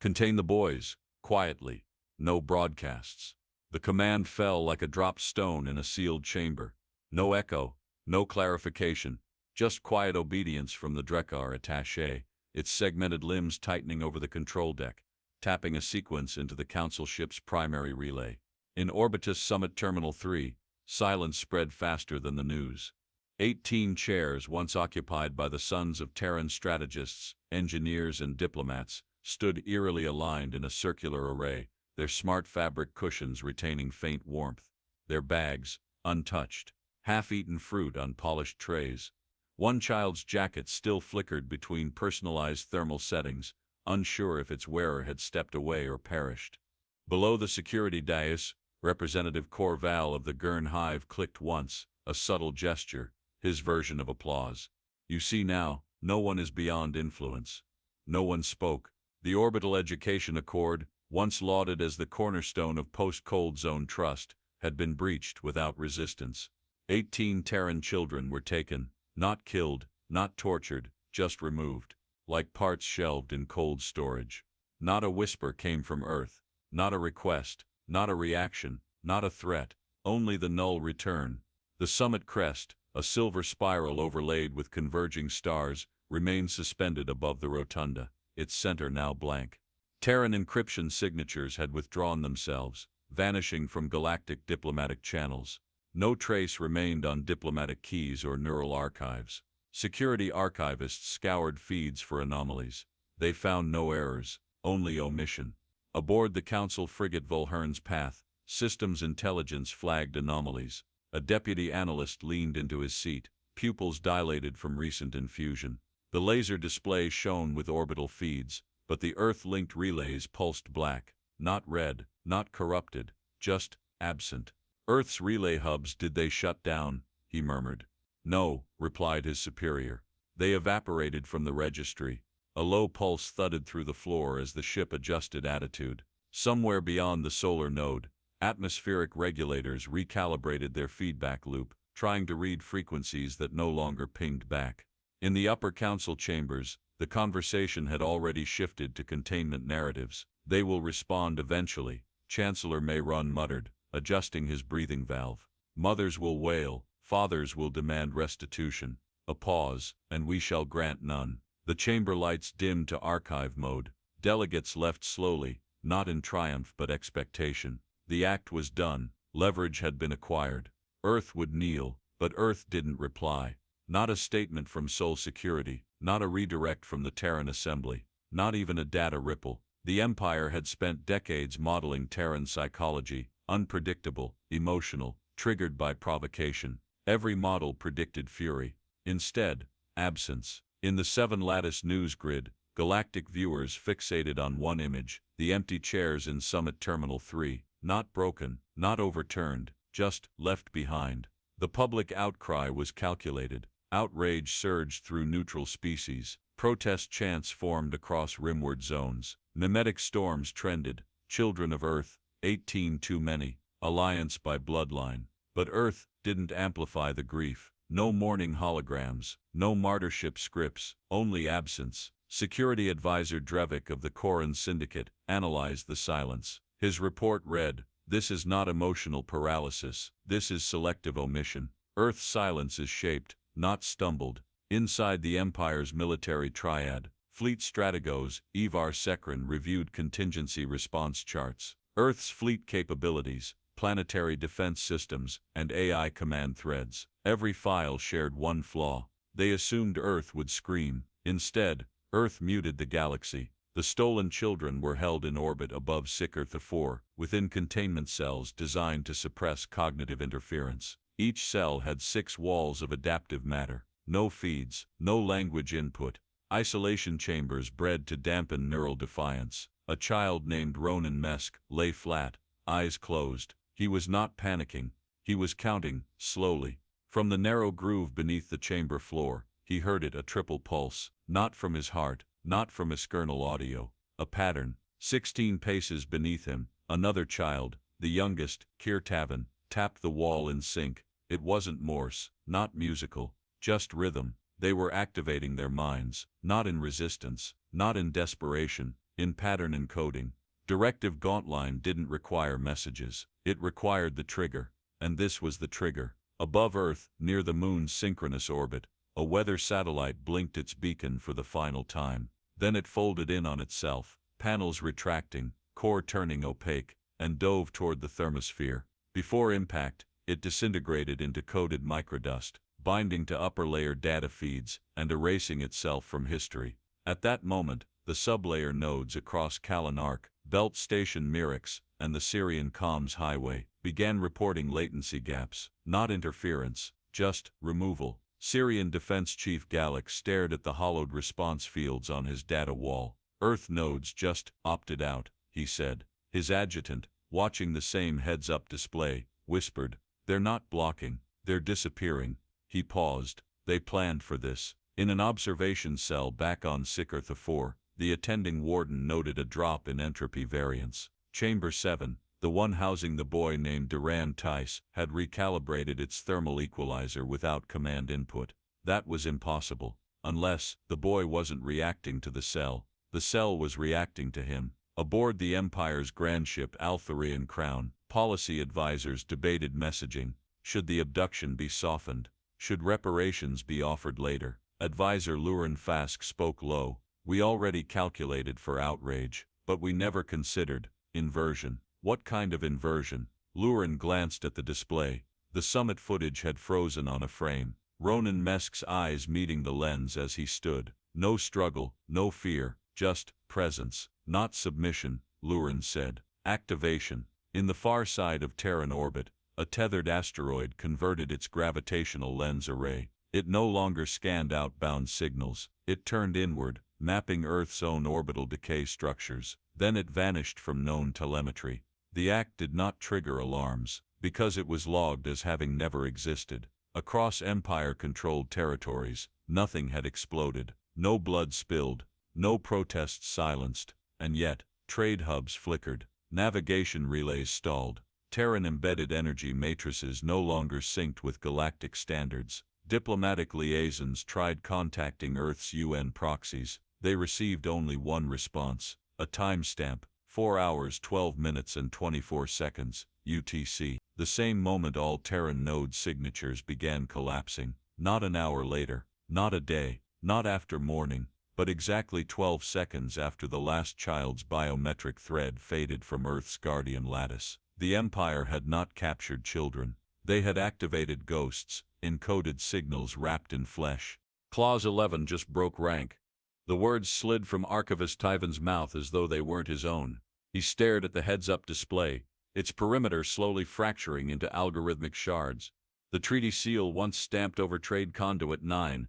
Contain the boys, quietly, no broadcasts. The command fell like a dropped stone in a sealed chamber. No echo, no clarification, just quiet obedience from the Drekar attaché, its segmented limbs tightening over the control deck, tapping a sequence into the Council ship's primary relay. In Orbitus Summit Terminal 3, silence spread faster than the news. 18 chairs, once occupied by the sons of Terran strategists, engineers, and diplomats, stood eerily aligned in a circular array, their smart fabric cushions retaining faint warmth, their bags, untouched, half-eaten fruit on polished trays. One child's jacket still flickered between personalized thermal settings, unsure if its wearer had stepped away or perished. Below the security dais, Representative Corval of the Gurn Hive clicked once, a subtle gesture, his version of applause. You see now, no one is beyond influence. No one spoke. The Orbital Education Accord, once lauded as the cornerstone of post-Cold Zone trust, had been breached without resistance. 18 Terran children were taken, not killed, not tortured, just removed, like parts shelved in cold storage. Not a whisper came from Earth, not a request, not a reaction, not a threat, only the null return. The summit crest, a silver spiral overlaid with converging stars, remained suspended above the rotunda, its center now blank. Terran encryption signatures had withdrawn themselves, vanishing from galactic diplomatic channels. No trace remained on diplomatic keys or neural archives. Security archivists scoured feeds for anomalies. They found no errors, only omission. Aboard the Council frigate Volhern's Path, systems intelligence flagged anomalies. A deputy analyst leaned into his seat, pupils dilated from recent infusion. The laser display shone with orbital feeds, but the Earth-linked relays pulsed black, not red, not corrupted, just absent. Earth's relay hubs, did they shut down? He murmured. No, replied his superior. They evaporated from the registry. A low pulse thudded through the floor as the ship adjusted attitude. Somewhere beyond the solar node, atmospheric regulators recalibrated their feedback loop, trying to read frequencies that no longer pinged back. In the upper council chambers, the conversation had already shifted to containment narratives. They will respond eventually, Chancellor Mayron muttered, adjusting his breathing valve. Mothers will wail, fathers will demand restitution. A pause, and we shall grant none. The chamber lights dimmed to archive mode. Delegates left slowly, not in triumph but expectation. The act was done. Leverage had been acquired. Earth would kneel, but Earth didn't reply. Not a statement from Sol Security, not a redirect from the Terran Assembly, not even a data ripple. The Empire had spent decades modeling Terran psychology, unpredictable, emotional, triggered by provocation. Every model predicted fury. Instead, absence. In the 7-lattice news grid, galactic viewers fixated on one image, the empty chairs in Summit Terminal 3, not broken, not overturned, just left behind. The public outcry was calculated. Outrage surged through neutral species. Protest chants formed across rimward zones. Mimetic storms trended. Children of Earth, 18 too many. Alliance by bloodline. But Earth didn't amplify the grief. No mourning holograms, no martyrship scripts, only absence. Security Advisor Drevik of the Koran Syndicate analyzed the silence. His report read, "This is not emotional paralysis, this is selective omission. Earth's silence is shaped, not stumbled." Inside the Empire's military triad, Fleet Strategos, Ivar Sekran reviewed contingency response charts. Earth's fleet capabilities, planetary defense systems, and AI command threads. Every file shared one flaw. They assumed Earth would scream. Instead, Earth muted the galaxy. The stolen children were held in orbit above Sikirtha 4, within containment cells designed to suppress cognitive interference. Each cell had 6 walls of adaptive matter. No feeds, no language input. Isolation chambers bred to dampen neural defiance. A child named Ronan Mesk lay flat, eyes closed. He was not panicking. He was counting, slowly. From the narrow groove beneath the chamber floor, he heard it, a triple pulse, not from his heart, not from external audio. A pattern. 16 paces beneath him, another child, the youngest, Kirtavan, tapped the wall in sync. It wasn't Morse, not musical, just rhythm. They were activating their minds, not in resistance, not in desperation, in pattern encoding. Directive Gauntline didn't require messages. It required the trigger. And this was the trigger. Above Earth, near the Moon's synchronous orbit, a weather satellite blinked its beacon for the final time. Then it folded in on itself, panels retracting, core turning opaque, and dove toward the thermosphere. Before impact, it disintegrated into coated microdust, binding to upper-layer data feeds and erasing itself from history. At that moment, the sublayer nodes across Kalanark, Belt Station Mirix, and the Syrian Comms Highway began reporting latency gaps, not interference, just removal. Syrian Defense Chief Galak stared at the hollowed response fields on his data wall. Earth nodes just opted out, he said. His adjutant, watching the same heads-up display, whispered, "They're not blocking, they're disappearing." He paused. They planned for this. In an observation cell back on Sikirtha 4, the attending warden noted a drop in entropy variance. Chamber 7, the one housing the boy named Duran Tice, had recalibrated its thermal equalizer without command input. That was impossible. Unless the boy wasn't reacting to the cell was reacting to him. Aboard the Empire's grand ship Altharian Crown, policy advisors debated messaging. Should the abduction be softened? Should reparations be offered later? Advisor Lurin Fask spoke low. "We already calculated for outrage, but we never considered inversion." "What kind of inversion?" Lurin glanced at the display. The summit footage had frozen on a frame. Ronan Mesk's eyes meeting the lens as he stood. "No struggle, no fear, just presence." "Not submission," Lurin said. "Activation." In the far side of Terran orbit, a tethered asteroid converted its gravitational lens array. It no longer scanned outbound signals. It turned inward, mapping Earth's own orbital decay structures. Then it vanished from known telemetry. The act did not trigger alarms, because it was logged as having never existed. Across Empire-controlled territories, nothing had exploded, no blood spilled, no protests silenced, and yet, trade hubs flickered, navigation relays stalled, Terran-embedded energy matrices no longer synced with galactic standards. Diplomatic liaisons tried contacting Earth's UN proxies. They received only one response, a timestamp, 4 hours 12 minutes and 24 seconds, UTC. The same moment all Terran node signatures began collapsing. Not an hour later, not a day, not after morning, but exactly 12 seconds after the last child's biometric thread faded from Earth's guardian lattice. The Empire had not captured children. They had activated ghosts, encoded signals wrapped in flesh. Clause 11 just broke rank. The words slid from Archivist Tyvan's mouth as though they weren't his own. He stared at the heads-up display, its perimeter slowly fracturing into algorithmic shards. The treaty seal once stamped over Trade Conduit 9,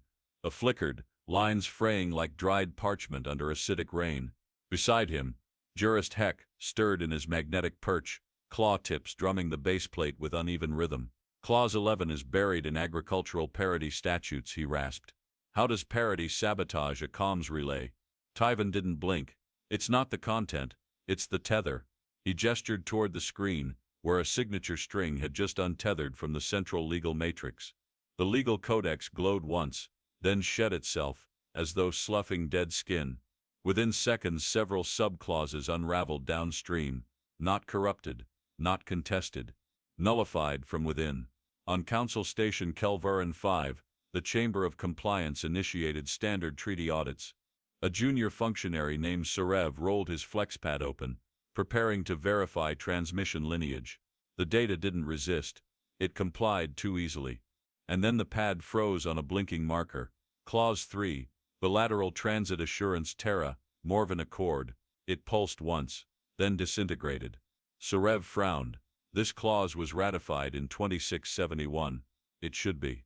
flickered, lines fraying like dried parchment under acidic rain. Beside him, Jurist Heck stirred in his magnetic perch, claw tips drumming the baseplate with uneven rhythm. Clause 11 is buried in agricultural parity statutes, he rasped. How does parity sabotage a comms relay? Tyvan didn't blink. It's not the content, it's the tether. He gestured toward the screen, where a signature string had just untethered from the central legal matrix. The legal codex glowed once, then shed itself, as though sloughing dead skin. Within seconds several subclauses unraveled downstream, not corrupted, not contested, nullified from within. On Council Station Kelvarin 5, the Chamber of Compliance initiated standard treaty audits. A junior functionary named Sarev rolled his flexpad open, preparing to verify transmission lineage. The data didn't resist. It complied too easily. And then the pad froze on a blinking marker. Clause 3, Bilateral Transit Assurance Terra, Morvan Accord. It pulsed once, then disintegrated. Sarev frowned. This clause was ratified in 2671. It should be.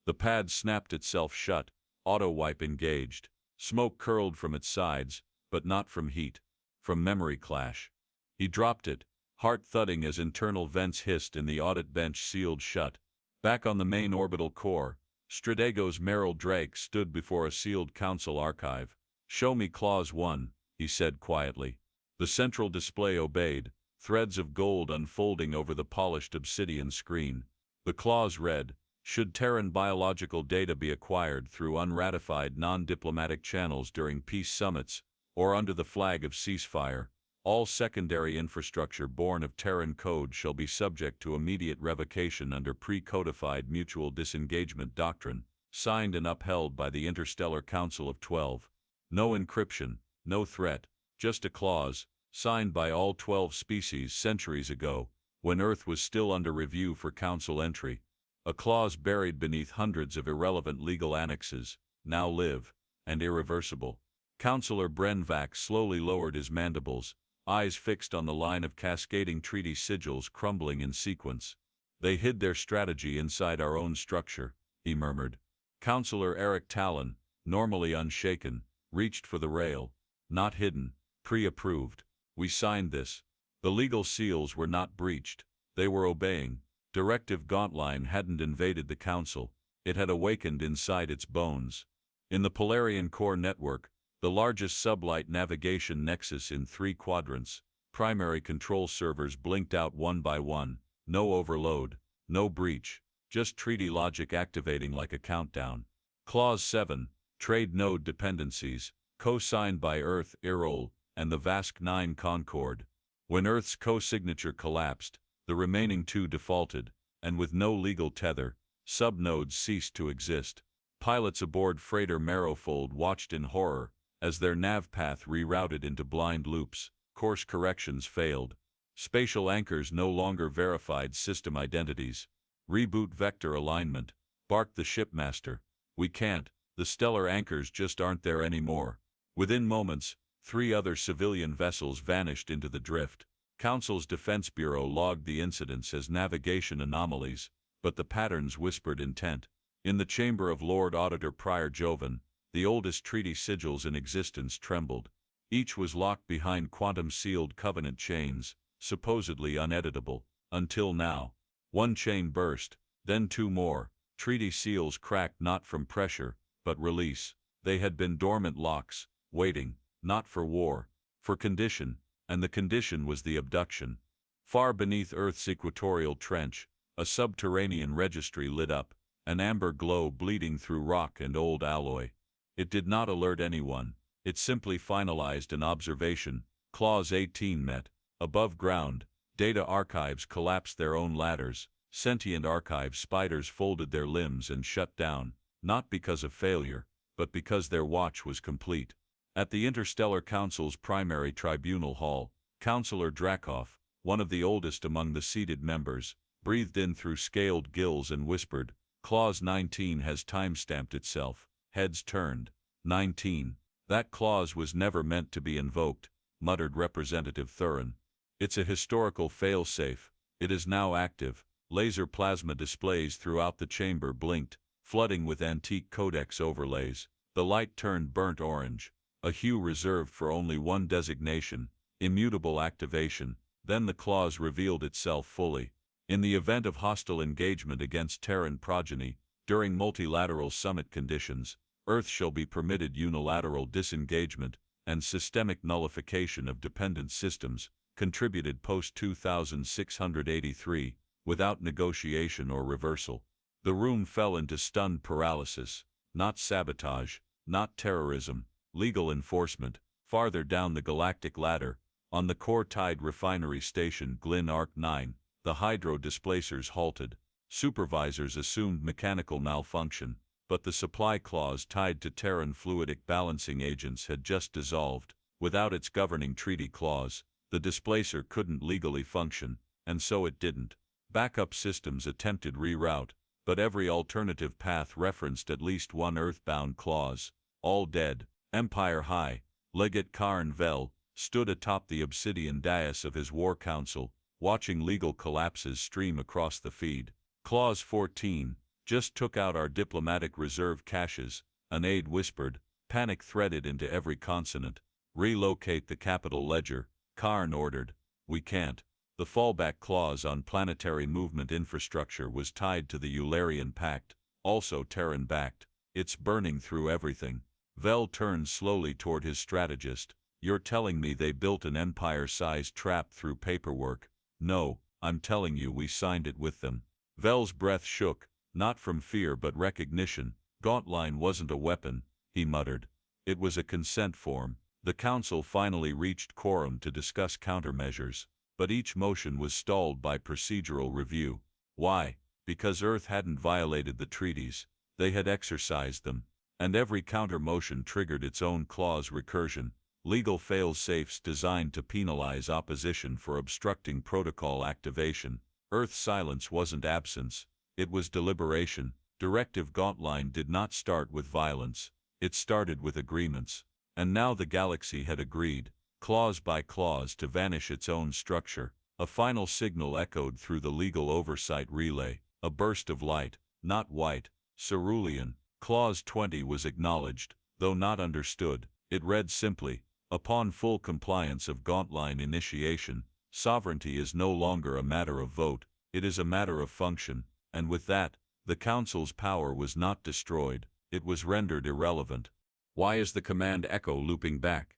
The pad snapped itself shut, auto-wipe engaged. Smoke curled from its sides, but not from heat. From memory clash. He dropped it, heart thudding as internal vents hissed and the audit bench sealed shut. Back on the main orbital core, Stradego's Merrill Drake stood before a sealed council archive. "Show me Clause 1, he said quietly. The central display obeyed, threads of gold unfolding over the polished obsidian screen. The clause read, "Should Terran biological data be acquired through unratified non-diplomatic channels during peace summits, or under the flag of ceasefire, all secondary infrastructure born of Terran code shall be subject to immediate revocation under pre-codified mutual disengagement doctrine, signed and upheld by the Interstellar Council of 12. No encryption, no threat, just a clause, signed by all 12 species centuries ago, when Earth was still under review for Council entry. A clause buried beneath hundreds of irrelevant legal annexes, now live, and irreversible. Councillor Brenvac slowly lowered his mandibles, eyes fixed on the line of cascading treaty sigils crumbling in sequence. They hid their strategy inside our own structure, he murmured. Councillor Eric Talon, normally unshaken, reached for the rail. Not hidden, pre-approved. We signed this. The legal seals were not breached. They were obeying. Directive Gauntline hadn't invaded the Council. It had awakened inside its bones. In the Polarian Core Network, the largest sublight navigation nexus in 3 quadrants, primary control servers blinked out one by one. No overload, no breach, just treaty logic activating like a countdown. Clause 7, Trade Node Dependencies, co-signed by Earth, Irol, and the Vask 9 Concord. When Earth's co-signature collapsed, the remaining 2 defaulted, and with no legal tether, subnodes ceased to exist. Pilots aboard freighter Marrowfold watched in horror as their nav path rerouted into blind loops. Course corrections failed. Spatial anchors no longer verified system identities. Reboot vector alignment, barked the shipmaster. We can't, the stellar anchors just aren't there anymore. Within moments, 3 other civilian vessels vanished into the drift. Council's Defense Bureau logged the incidents as navigation anomalies, but the patterns whispered intent. In the chamber of Lord Auditor Prior Jovan, the oldest treaty sigils in existence trembled. Each was locked behind quantum-sealed covenant chains, supposedly uneditable, until now. One chain burst, then 2 more. Treaty seals cracked not from pressure, but release. They had been dormant locks, waiting, not for war, for condition, and the condition was the abduction. Far beneath Earth's equatorial trench, a subterranean registry lit up, an amber glow bleeding through rock and old alloy. It did not alert anyone. It simply finalized an observation. Clause 18 met. Above ground, data archives collapsed their own ladders. Sentient archive spiders folded their limbs and shut down, not because of failure, but because their watch was complete. At the Interstellar Council's primary tribunal hall, Councillor Dracoff, one of the oldest among the seated members, breathed in through scaled gills and whispered, Clause 19 has time-stamped itself. Heads turned. 19. That clause was never meant to be invoked, muttered Representative Thurin. It's a historical fail-safe. It is now active. Laser plasma displays throughout the chamber blinked, flooding with antique codex overlays. The light turned burnt orange, a hue reserved for only one designation, immutable activation. Then the clause revealed itself fully. In the event of hostile engagement against Terran progeny, during multilateral summit conditions, Earth shall be permitted unilateral disengagement and systemic nullification of dependent systems, contributed post-2683, without negotiation or reversal. The room fell into stunned paralysis. Not sabotage, not terrorism, legal enforcement. Farther down the galactic ladder, on the core-tied refinery station Glyn Arc 9, the hydro displacers halted. Supervisors assumed mechanical malfunction, but the supply clause tied to Terran fluidic balancing agents had just dissolved. Without its governing treaty clause, the displacer couldn't legally function, and so it didn't. Backup systems attempted reroute, but every alternative path referenced at least one earthbound clause. All dead. Empire High, Legate Karn Vel, stood atop the obsidian dais of his war council, watching legal collapses stream across the feed. Clause 14, just took out our diplomatic reserve caches, an aide whispered, panic threaded into every consonant. Relocate the capital ledger, Karn ordered. We can't. The fallback clause on planetary movement infrastructure was tied to the Eularian Pact, also Terran-backed. It's burning through everything. Vel turned slowly toward his strategist. You're telling me they built an empire-sized trap through paperwork? No, I'm telling you we signed it with them. Vel's breath shook, not from fear but recognition. Gauntline wasn't a weapon, he muttered. It was a consent form. The Council finally reached quorum to discuss countermeasures, but each motion was stalled by procedural review. Why? Because Earth hadn't violated the treaties, they had exercised them, and every counter-motion triggered its own clause recursion, legal fail-safes designed to penalize opposition for obstructing protocol activation. Earth's silence wasn't absence, it was deliberation. Directive Gauntline did not start with violence, it started with agreements. And now the galaxy had agreed, clause by clause, to vanish its own structure. A final signal echoed through the legal oversight relay, a burst of light, not white, cerulean. Clause 20 was acknowledged, though not understood. It read simply, upon full compliance of Gauntline initiation, sovereignty is no longer a matter of vote, it is a matter of function, and with that, the Council's power was not destroyed, it was rendered irrelevant. Why is the command echo looping back?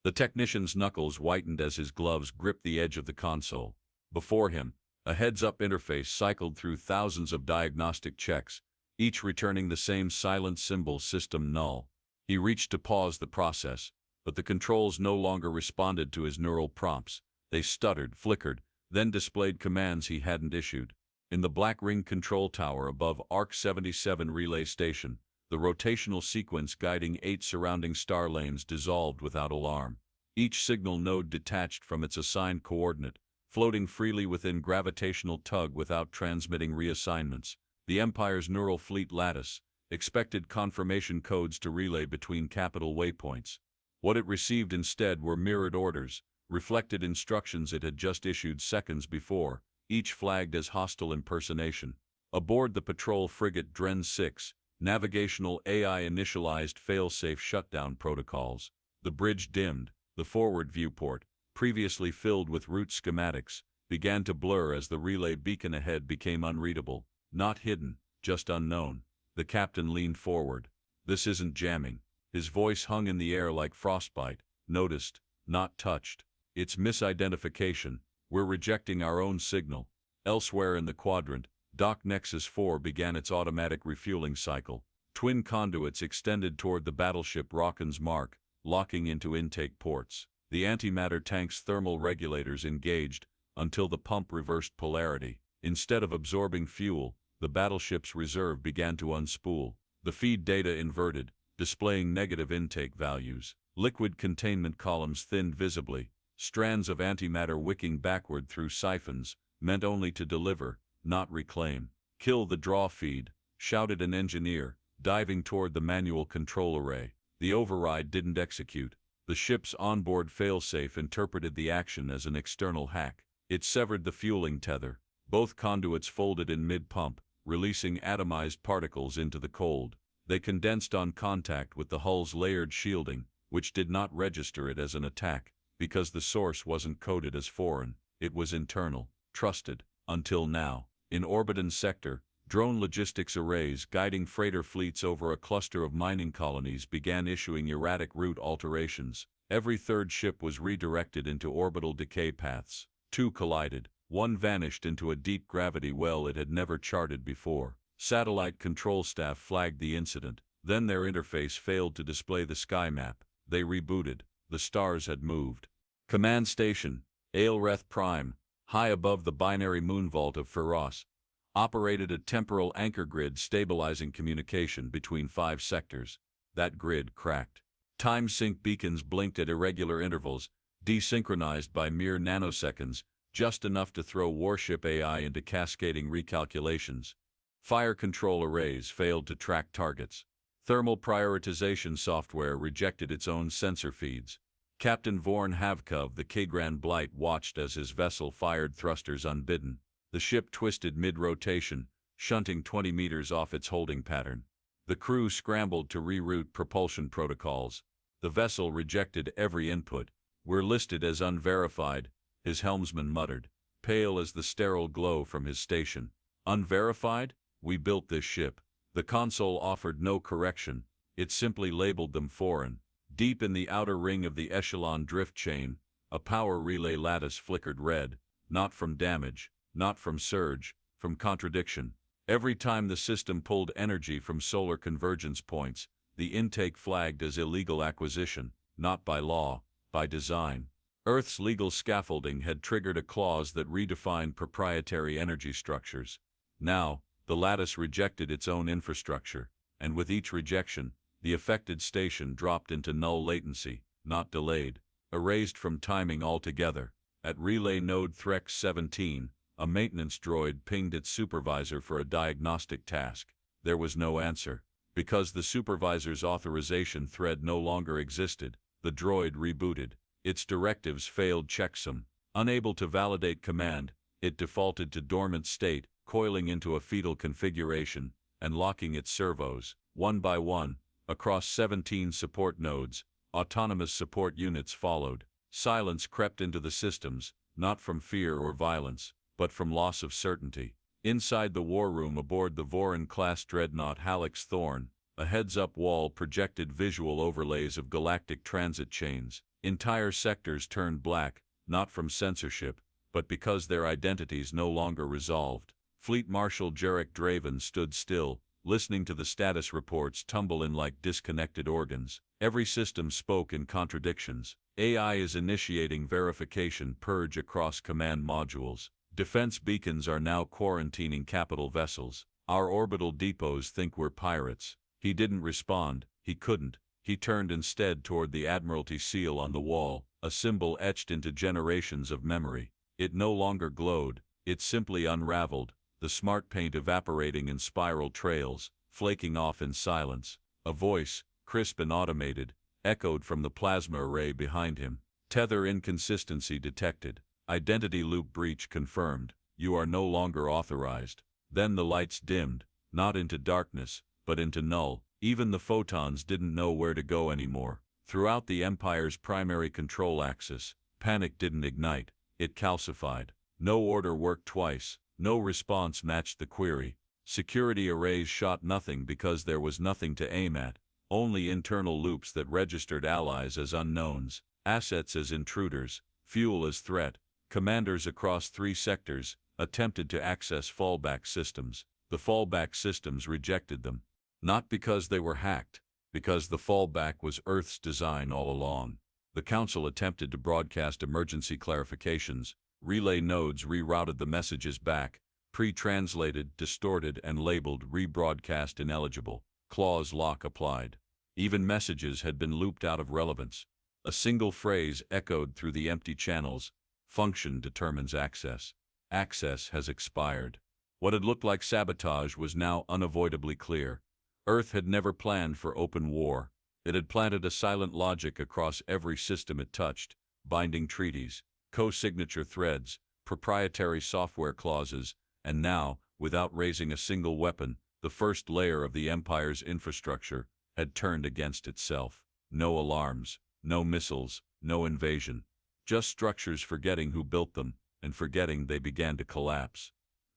The technician's knuckles whitened as his gloves gripped the edge of the console. Before him, a heads-up interface cycled through thousands of diagnostic checks, each returning the same silent symbol: system null. He reached to pause the process, but the controls no longer responded to his neural prompts. They stuttered, flickered, then displayed commands he hadn't issued. In the black ring control tower above ARC-77 relay station, the rotational sequence guiding 8 surrounding star lanes dissolved without alarm. Each signal node detached from its assigned coordinate, floating freely within gravitational tug without transmitting reassignments. The Empire's neural fleet lattice expected confirmation codes to relay between capital waypoints. What it received instead were mirrored orders, reflected instructions it had just issued seconds before, each flagged as hostile impersonation. Aboard the patrol frigate Dren 6, navigational AI initialized fail-safe shutdown protocols. The bridge dimmed, the forward viewport, previously filled with route schematics, began to blur as the relay beacon ahead became unreadable, not hidden, just unknown. The captain leaned forward. This isn't jamming. His voice hung in the air like frostbite. Noticed, not touched. It's misidentification. We're rejecting our own signal. Elsewhere in the quadrant, Dock Nexus 4 began its automatic refueling cycle. Twin conduits extended toward the battleship Rockin's mark, locking into intake ports. The antimatter tank's thermal regulators engaged until the pump reversed polarity. Instead of absorbing fuel, the battleship's reserve began to unspool. The feed data inverted, displaying negative intake values. Liquid containment columns thinned visibly. Strands of antimatter wicking backward through siphons, meant only to deliver, not reclaim. Kill the draw feed, shouted an engineer, diving toward the manual control array. The override didn't execute. The ship's onboard failsafe interpreted the action as an external hack. It severed the fueling tether. Both conduits folded in mid-pump, releasing atomized particles into the cold. They condensed on contact with the hull's layered shielding, which did not register it as an attack, because the source wasn't coded as foreign. It was internal, trusted, until now. In Orbitan Sector, drone logistics arrays guiding freighter fleets over a cluster of mining colonies began issuing erratic route alterations. Every third ship was redirected into orbital decay paths. 2 collided. 1 vanished into a deep gravity well it had never charted before. Satellite control staff flagged the incident. Then their interface failed to display the sky map. They rebooted. The stars had moved. Command Station, Aelreth Prime, high above the binary moonvault of Feroz, operated a temporal anchor grid stabilizing communication between 5 sectors. That grid cracked. Time sync beacons blinked at irregular intervals, desynchronized by mere nanoseconds, just enough to throw warship AI into cascading recalculations. Fire control arrays failed to track targets. Thermal prioritization software rejected its own sensor feeds. Captain Vorn Havka of the Kagran Blight watched as his vessel fired thrusters unbidden. The ship twisted mid-rotation, shunting 20 meters off its holding pattern. The crew scrambled to reroute propulsion protocols. The vessel rejected every input. "We're listed as unverified," his helmsman muttered, pale as the sterile glow from his station. "Unverified? We built this ship." The console offered no correction. It simply labeled them foreign. Deep in the outer ring of the echelon drift chain, a power relay lattice flickered red, not from damage, not from surge, from contradiction. Every time the system pulled energy from solar convergence points, the intake flagged as illegal acquisition. not by law, by design. Earth's legal scaffolding had triggered a clause that redefined proprietary energy structures. Now, the lattice rejected its own infrastructure, and with each rejection, the affected station dropped into null latency, not delayed, erased from timing altogether. At relay node Threx 17, a maintenance droid pinged its supervisor for a diagnostic task. There was no answer. Because the supervisor's authorization thread no longer existed, the droid rebooted. Its directives failed checksum. Unable to validate command, it defaulted to dormant state, coiling into a fetal configuration, and locking its servos, one by one, across 17 support nodes. Autonomous support units followed. Silence crept into the systems, not from fear or violence, but from loss of certainty. Inside the war room aboard the Voron-class dreadnought Hallex Thorn, a heads-up wall projected visual overlays of galactic transit chains. Entire sectors turned black, not from censorship, but because their identities no longer resolved. Fleet Marshal Jarek Draven stood still, listening to the status reports tumble in like disconnected organs. Every system spoke in contradictions. AI is initiating verification purge across command modules. Defense beacons are now quarantining capital vessels. Our orbital depots think we're pirates. He didn't respond. He couldn't. He turned instead toward the Admiralty seal on the wall, a symbol etched into generations of memory. It no longer glowed, it simply unraveled, the smart paint evaporating in spiral trails, flaking off in silence. A voice, crisp and automated, echoed from the plasma array behind him. Tether inconsistency detected. Identity loop breach confirmed. You are no longer authorized. Then the lights dimmed, not into darkness, but into null. Even the photons didn't know where to go anymore. Throughout the Empire's primary control axis, panic didn't ignite, it calcified. No order worked twice, no response matched the query. Security arrays shot nothing because there was nothing to aim at, only internal loops that registered allies as unknowns, assets as intruders, fuel as threat. Commanders across 3 sectors attempted to access fallback systems. The fallback systems rejected them. Not because they were hacked, because the fallback was Earth's design all along. The Council attempted to broadcast emergency clarifications. Relay nodes rerouted the messages back, pre-translated, distorted, and labeled rebroadcast ineligible. Clause lock applied. Even messages had been looped out of relevance. A single phrase echoed through the empty channels. Function determines access. Access has expired. What had looked like sabotage was now unavoidably clear. Earth had never planned for open war. It had planted a silent logic across every system it touched, binding treaties, co-signature threads, proprietary software clauses, and now, without raising a single weapon, the first layer of the Empire's infrastructure had turned against itself. No alarms, no missiles, no invasion. Just structures forgetting who built them, and forgetting they began to collapse.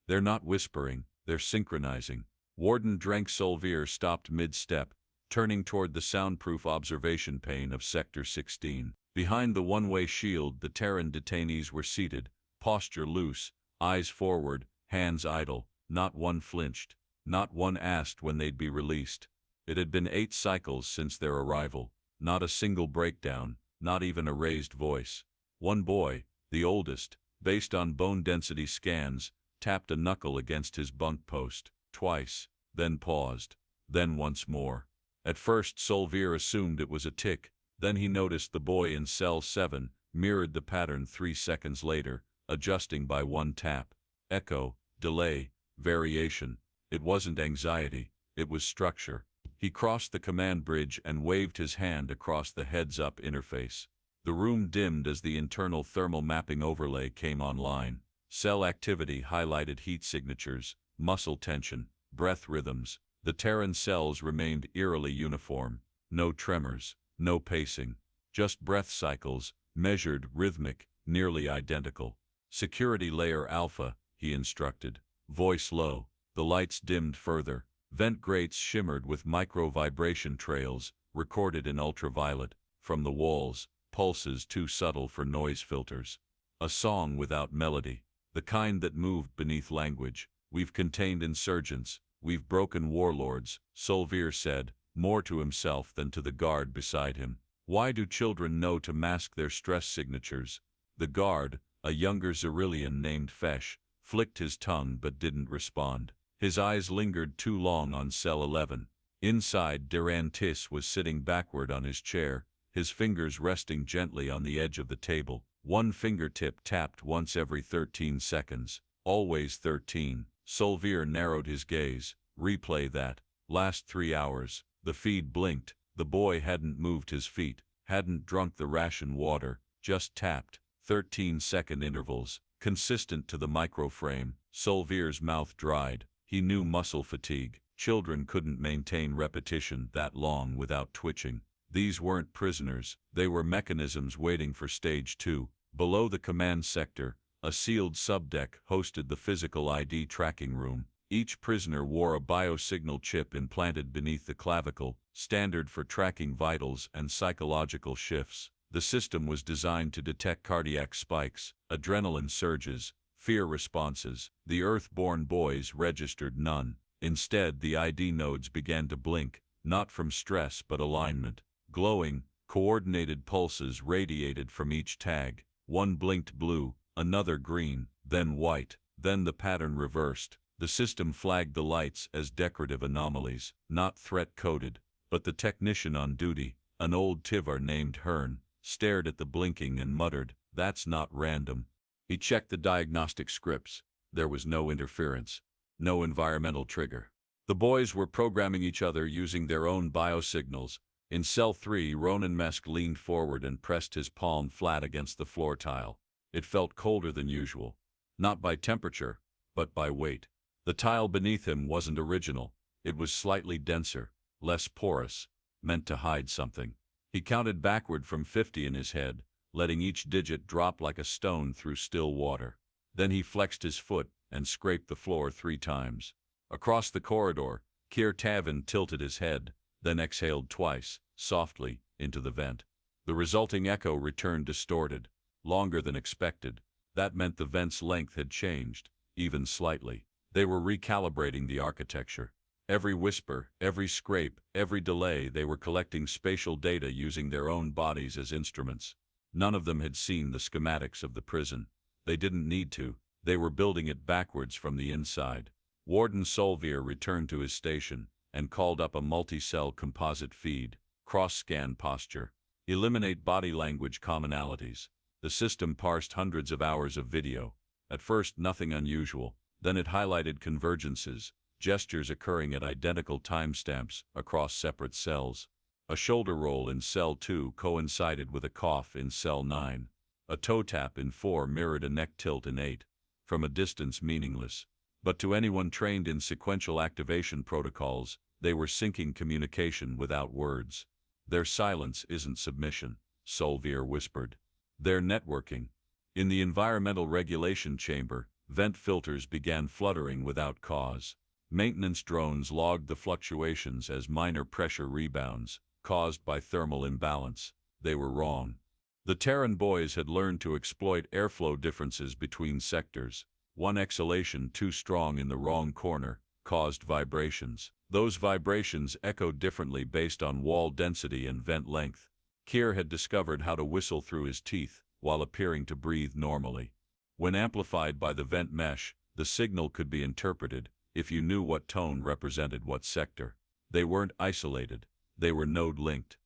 They're not whispering, they're synchronizing. Warden Drank Solvier stopped mid-step, turning toward the soundproof observation pane of Sector 16. Behind the one-way shield, the Terran detainees were seated, posture loose, eyes forward, hands idle. Not one flinched. Not one asked when they'd be released. It had been 8 cycles since their arrival. Not a single breakdown, not even a raised voice. One boy, the oldest, based on bone density scans, tapped a knuckle against his bunk post. Twice, then paused, then once more. At first Solvier assumed it was a tick, then he noticed the boy in cell 7 mirrored the pattern 3 seconds later, adjusting by 1 tap. Echo, delay, variation. It wasn't anxiety, it was structure. He crossed the command bridge and waved his hand across the heads-up interface. The room dimmed as the internal thermal mapping overlay came online. Cell activity highlighted heat signatures, muscle tension, breath rhythms. The Terran cells remained eerily uniform. No tremors, no pacing. Just breath cycles, measured, rhythmic, nearly identical. Security layer alpha, he instructed. Voice low. The lights dimmed further. Vent grates shimmered with micro-vibration trails, recorded in ultraviolet. From the walls, pulses too subtle for noise filters. A song without melody. The kind that moved beneath language. We've contained insurgents, we've broken warlords, Solvier said, more to himself than to the guard beside him. Why do children know to mask their stress signatures? The guard, a younger Xerillian named Fesh, flicked his tongue but didn't respond. His eyes lingered too long on cell 11. Inside, Durantis was sitting backward on his chair, his fingers resting gently on the edge of the table. One fingertip tapped once every 13 seconds. Always 13. Solvier narrowed his gaze. Replay that. Last 3 hours. The feed blinked. The boy hadn't moved his feet, hadn't drunk the ration water, just tapped. 13-second intervals, consistent to the microframe. Solvier's mouth dried. He knew muscle fatigue. Children couldn't maintain repetition that long without twitching. These weren't prisoners, they were mechanisms waiting for stage 2. Below the command sector, a sealed subdeck hosted the physical ID tracking room. Each prisoner wore a biosignal chip implanted beneath the clavicle, standard for tracking vitals and psychological shifts. The system was designed to detect cardiac spikes, adrenaline surges, fear responses. The Earth-born boys registered none. Instead, the ID nodes began to blink, not from stress but alignment. Glowing, coordinated pulses radiated from each tag. One blinked blue, another green, then white. Then the pattern reversed. The system flagged the lights as decorative anomalies, not threat-coded. But the technician on duty, an old Tivar named Hearn, stared at the blinking and muttered, "That's not random." He checked the diagnostic scripts. There was no interference, no environmental trigger. The boys were programming each other using their own biosignals. In cell 3, Ronan Mesk leaned forward and pressed his palm flat against the floor tile. It felt colder than usual, not by temperature, but by weight. The tile beneath him wasn't original. It was slightly denser, less porous, meant to hide something. He counted backward from 50 in his head, letting each digit drop like a stone through still water. Then he flexed his foot and scraped the floor 3 times. Across the corridor, Kier Tavin tilted his head, then exhaled twice, softly, into the vent. The resulting echo returned distorted, longer than expected. That meant the vent's length had changed, even slightly. They were recalibrating the architecture. Every whisper, every scrape, every delay, they were collecting spatial data using their own bodies as instruments. None of them had seen the schematics of the prison. They didn't need to. They were building it backwards from the inside. Warden Solvier returned to his station and called up a multi-cell composite feed. Cross-scan posture. Eliminate body language commonalities. The system parsed hundreds of hours of video. At first, nothing unusual. Then it highlighted convergences, gestures occurring at identical timestamps across separate cells. A shoulder roll in cell 2 coincided with a cough in cell 9. A toe tap in 4 mirrored a neck tilt in 8. From a distance, meaningless. But to anyone trained in sequential activation protocols, they were syncing communication without words. Their silence isn't submission, Solvier whispered. They're networking. In the environmental regulation chamber, vent filters began fluttering without cause. Maintenance drones logged the fluctuations as minor pressure rebounds, caused by thermal imbalance. They were wrong. The Terran boys had learned to exploit airflow differences between sectors. One exhalation too strong in the wrong corner caused vibrations. Those vibrations echoed differently based on wall density and vent length. Kier had discovered how to whistle through his teeth while appearing to breathe normally. When amplified by the vent mesh, the signal could be interpreted if you knew what tone represented what sector. They weren't isolated. They were node-linked.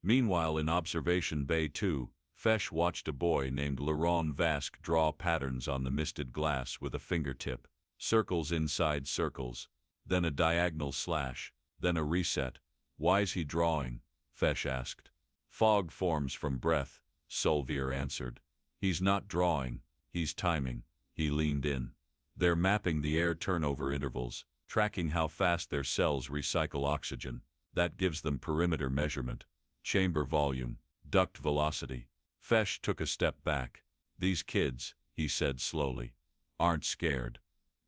Meanwhile, in Observation Bay 2, Fesh watched a boy named Laurent Vasque draw patterns on the misted glass with a fingertip. Circles inside circles, then a diagonal slash, then a reset. "Why's he drawing?" Fesh asked. "Fog forms from breath," Solvier answered. "He's not drawing, he's timing." He leaned in. "They're mapping the air turnover intervals, tracking how fast their cells recycle oxygen. That gives them perimeter measurement, chamber volume, duct velocity." Fesh took a step back. "These kids," he said slowly, "aren't scared."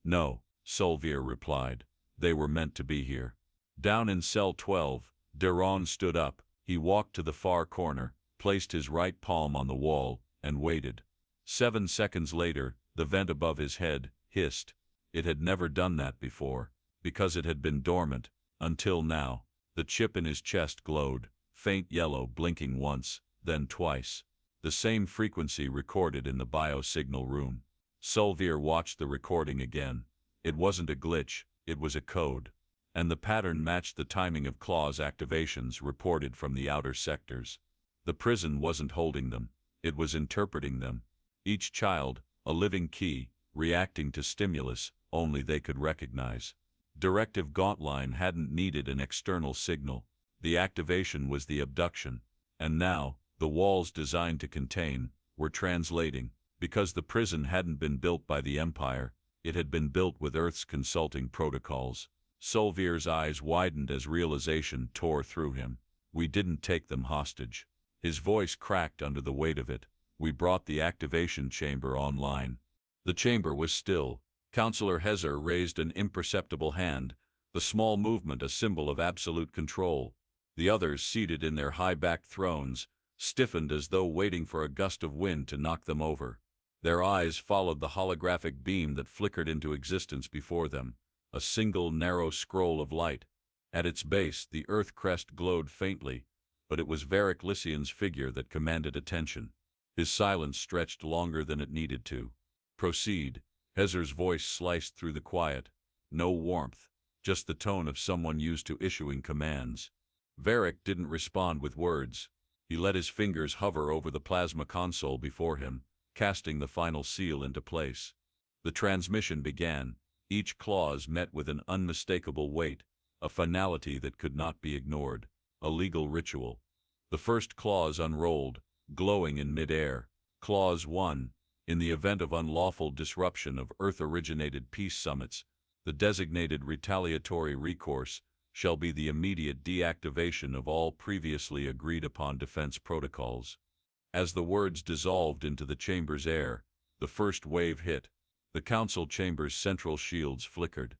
"No," Solvier replied. "They were meant to be here." Down in cell 12, Deron stood up. He walked to the far corner, placed his right palm on the wall, and waited. 7 seconds later, the vent above his head hissed. It had never done that before, because it had been dormant, until now. The chip in his chest glowed, faint yellow blinking once, then twice. The same frequency recorded in the biosignal room. Sulvier watched the recording again. It wasn't a glitch, it was a code. And the pattern matched the timing of claws activations reported from the outer sectors. The prison wasn't holding them, it was interpreting them. Each child, a living key, reacting to stimulus only they could recognize. Directive Gauntline hadn't needed an external signal. The activation was the abduction. And now, the walls designed to contain were translating. Because the prison hadn't been built by the Empire, it had been built with Earth's consulting protocols. Sulvier's eyes widened as realization tore through him. We didn't take them hostage. His voice cracked under the weight of it. We brought the activation chamber online. The chamber was still. Counselor Hezer raised an imperceptible hand, the small movement a symbol of absolute control. The others, seated in their high-backed thrones, stiffened as though waiting for a gust of wind to knock them over. Their eyes followed the holographic beam that flickered into existence before them, a single narrow scroll of light. At its base, the Earth crest glowed faintly, but it was Varric Lysian's figure that commanded attention. His silence stretched longer than it needed to. Proceed. Hezer's voice sliced through the quiet. No warmth, just the tone of someone used to issuing commands. Varric didn't respond with words. He let his fingers hover over the plasma console before him, casting the final seal into place. The transmission began. Each clause met with an unmistakable weight, a finality that could not be ignored, a legal ritual. The first clause unrolled, glowing in mid-air. Clause 1. In the event of unlawful disruption of Earth-originated peace summits, the designated retaliatory recourse shall be the immediate deactivation of all previously agreed-upon defense protocols. As the words dissolved into the chamber's air, the first wave hit. The council chamber's central shields flickered.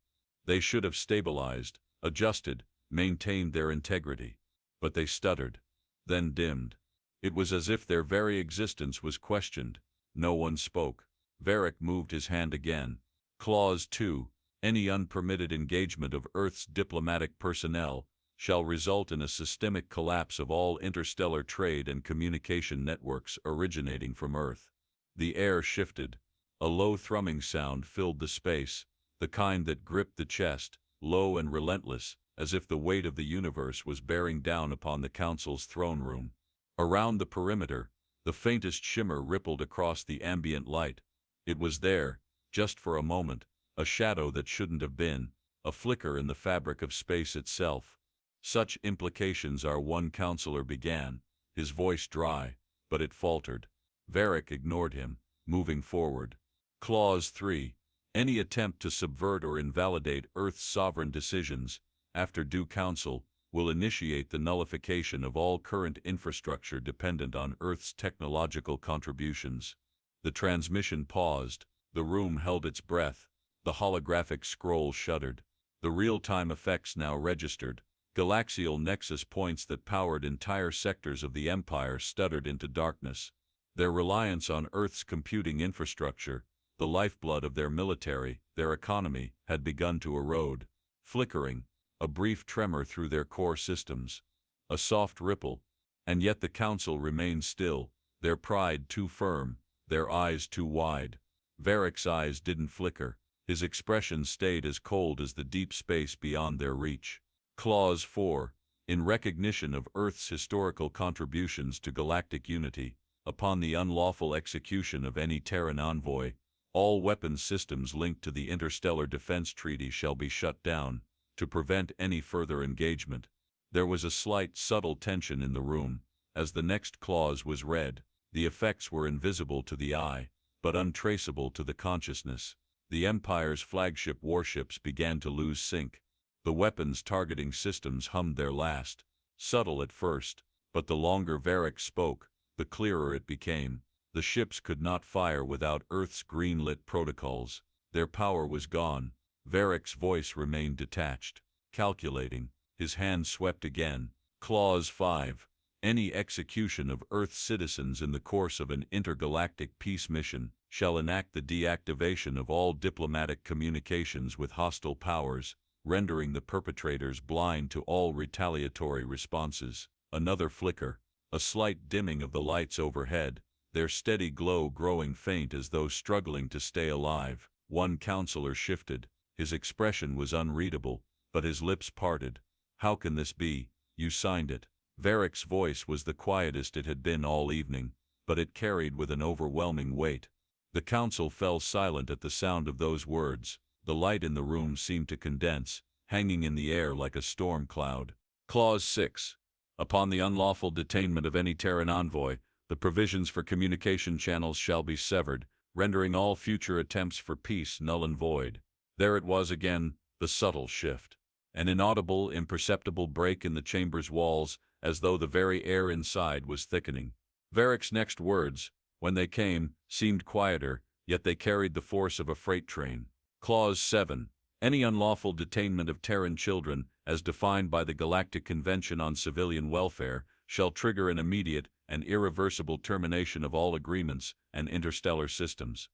They should have stabilized, adjusted, maintained their integrity. But they stuttered, then dimmed. It was as if their very existence was questioned. No one spoke. Varric moved his hand again. Clause 2. Any unpermitted engagement of Earth's diplomatic personnel shall result in a systemic collapse of all interstellar trade and communication networks originating from Earth. The air shifted. A low thrumming sound filled the space, the kind that gripped the chest, low and relentless, as if the weight of the universe was bearing down upon the council's throne room. Around the perimeter, the faintest shimmer rippled across the ambient light. It was there, just for a moment, a shadow that shouldn't have been, a flicker in the fabric of space itself. Such implications are one counselor began, his voice dry, but it faltered. Varric ignored him, moving forward. Clause 3. Any attempt to subvert or invalidate Earth's sovereign decisions, after due counsel, will initiate the nullification of all current infrastructure dependent on Earth's technological contributions. The transmission paused. The room held its breath. The holographic scroll shuddered. The real-time effects now registered. Galaxial nexus points that powered entire sectors of the Empire stuttered into darkness. Their reliance on Earth's computing infrastructure, the lifeblood of their military, their economy, had begun to erode. Flickering, a brief tremor through their core systems. A soft ripple. And yet the council remained still, their pride too firm, their eyes too wide. Varric's eyes didn't flicker. His expression stayed as cold as the deep space beyond their reach. Clause 4. In recognition of Earth's historical contributions to galactic unity, upon the unlawful execution of any Terran envoy, all weapons systems linked to the Interstellar Defense Treaty shall be shut down, to prevent any further engagement. There was a slight, subtle tension in the room. As the next clause was read, the effects were invisible to the eye, but untraceable to the consciousness. The Empire's flagship warships began to lose sync. The weapons targeting systems hummed their last, subtle at first, but the longer Varric spoke, the clearer it became. The ships could not fire without Earth's green-lit protocols. Their power was gone. Varric's voice remained detached, calculating. His hand swept again. Clause 5. Any execution of Earth's citizens in the course of an intergalactic peace mission shall enact the deactivation of all diplomatic communications with hostile powers, rendering the perpetrators blind to all retaliatory responses. another flicker, a slight dimming of the lights overhead, their steady glow growing faint as though struggling to stay alive. One counselor shifted. His expression was unreadable, but his lips parted. "How can this be? You signed it." Varric's voice was the quietest it had been all evening, but it carried with an overwhelming weight. The council fell silent at the sound of those words. The light in the room seemed to condense, hanging in the air like a storm cloud. Clause 6. Upon the unlawful detainment of any Terran envoy, the provisions for communication channels shall be severed, rendering all future attempts for peace null and void. There it was again, the subtle shift. An inaudible, imperceptible break in the chamber's walls, as though the very air inside was thickening. Varric's next words, when they came, seemed quieter, yet they carried the force of a freight train. Clause 7. Any unlawful detainment of Terran children, as defined by the Galactic Convention on Civilian Welfare, shall trigger an immediate and irreversible termination of all agreements and interstellar systems.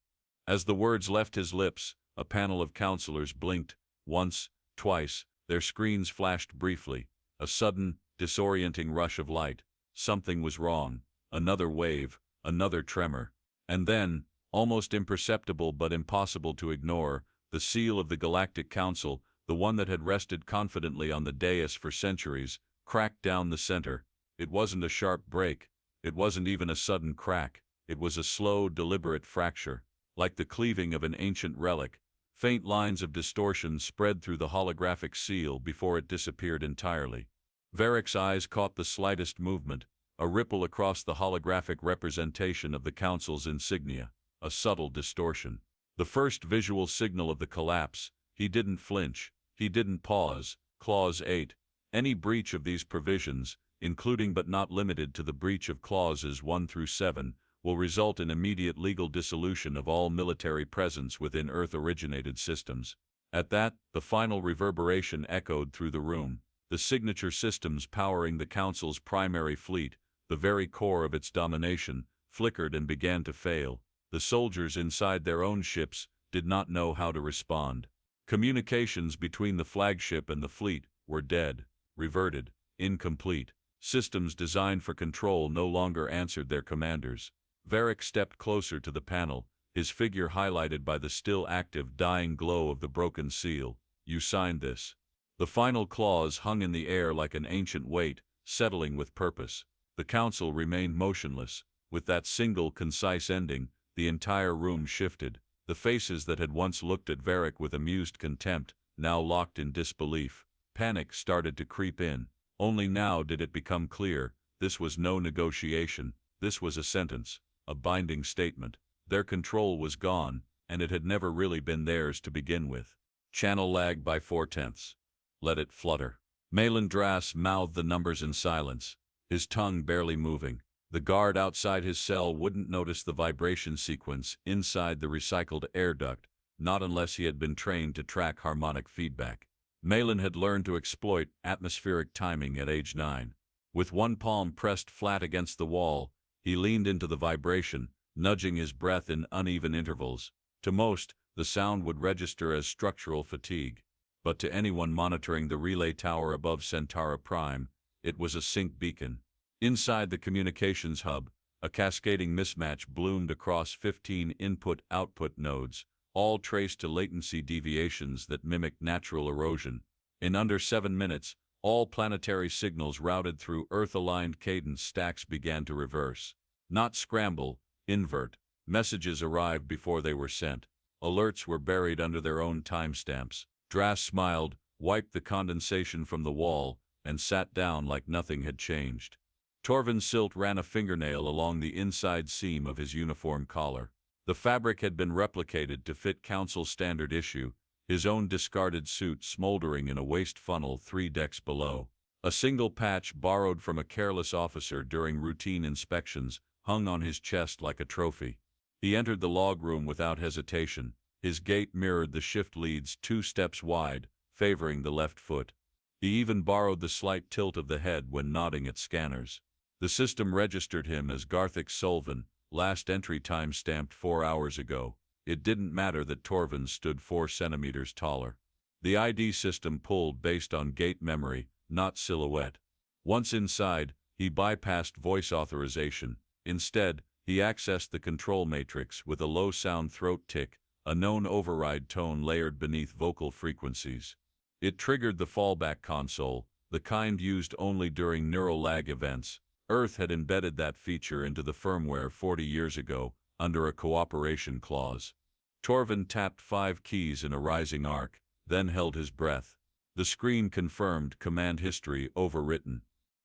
As the words left his lips, a panel of counselors blinked, once, twice, their screens flashed briefly, a sudden, disorienting rush of light. Something was wrong. Another wave, another tremor. And then, almost imperceptible but impossible to ignore, the seal of the Galactic Council, the one that had rested confidently on the dais for centuries, cracked down the center. It wasn't a sharp break. It wasn't even a sudden crack. It was a slow, deliberate fracture. Like the cleaving of an ancient relic, faint lines of distortion spread through the holographic seal before it disappeared entirely. Varric's eyes caught the slightest movement, a ripple across the holographic representation of the Council's insignia, a subtle distortion. The first visual signal of the collapse. He didn't flinch. He didn't pause. Clause 8. Any breach of these provisions, including but not limited to the breach of clauses 1 through 7, will result in immediate legal dissolution of all military presence within Earth-originated systems. At that, the final reverberation echoed through the room. The signature systems powering the Council's primary fleet, the very core of its domination, flickered and began to fail. The soldiers inside their own ships did not know how to respond. Communications between the flagship and the fleet were dead, reverted, incomplete. Systems designed for control no longer answered their commanders. Varric stepped closer to the panel, his figure highlighted by the still active dying glow of the broken seal. "You signed this." The final clause hung in the air like an ancient weight, settling with purpose. The council remained motionless. With that single, concise ending, the entire room shifted. The faces that had once looked at Varric with amused contempt, now locked in disbelief. Panic started to creep in. Only now did it become clear, this was no negotiation, this was a sentence, a binding statement. Their control was gone, and it had never really been theirs to begin with. Channel lagged by 4/10. Let it flutter. Malin Drass mouthed the numbers in silence, his tongue barely moving. The guard outside his cell wouldn't notice the vibration sequence inside the recycled air duct, not unless he had been trained to track harmonic feedback. Malin had learned to exploit atmospheric timing at age 9. With one palm pressed flat against the wall, he leaned into the vibration, nudging his breath in uneven intervals. To most, the sound would register as structural fatigue. But to anyone monitoring the relay tower above Centauri Prime, it was a sync beacon. Inside the communications hub, a cascading mismatch bloomed across 15 input-output nodes, all traced to latency deviations that mimicked natural erosion. In under 7 minutes, all planetary signals routed through Earth-aligned cadence stacks began to reverse. Not scramble, invert. Messages arrived before they were sent. Alerts were buried under their own timestamps. Drass smiled, wiped the condensation from the wall, and sat down like nothing had changed. Torvin Silt ran a fingernail along the inside seam of his uniform collar. The fabric had been replicated to fit Council standard issue, his own discarded suit smoldering in a waste funnel 3 decks below. A single patch borrowed from a careless officer during routine inspections hung on his chest like a trophy. He entered the log room without hesitation. His gait mirrored the shift leads 2 steps wide, favoring the left foot. He even borrowed the slight tilt of the head when nodding at scanners. The system registered him as Garthik Sullivan, last entry time stamped 4 hours ago. It didn't matter that Torvin stood 4 centimeters taller. The ID system pulled based on gait memory, not silhouette. Once inside, He bypassed voice authorization. Instead, he accessed the control matrix with a low-sound throat tick, a known override tone layered beneath vocal frequencies. It triggered the fallback console, the kind used only during neural lag events. Earth had embedded that feature into the firmware 40 years ago, under a cooperation clause. Torvin tapped 5 keys in a rising arc, then held his breath. The screen confirmed command history overwritten.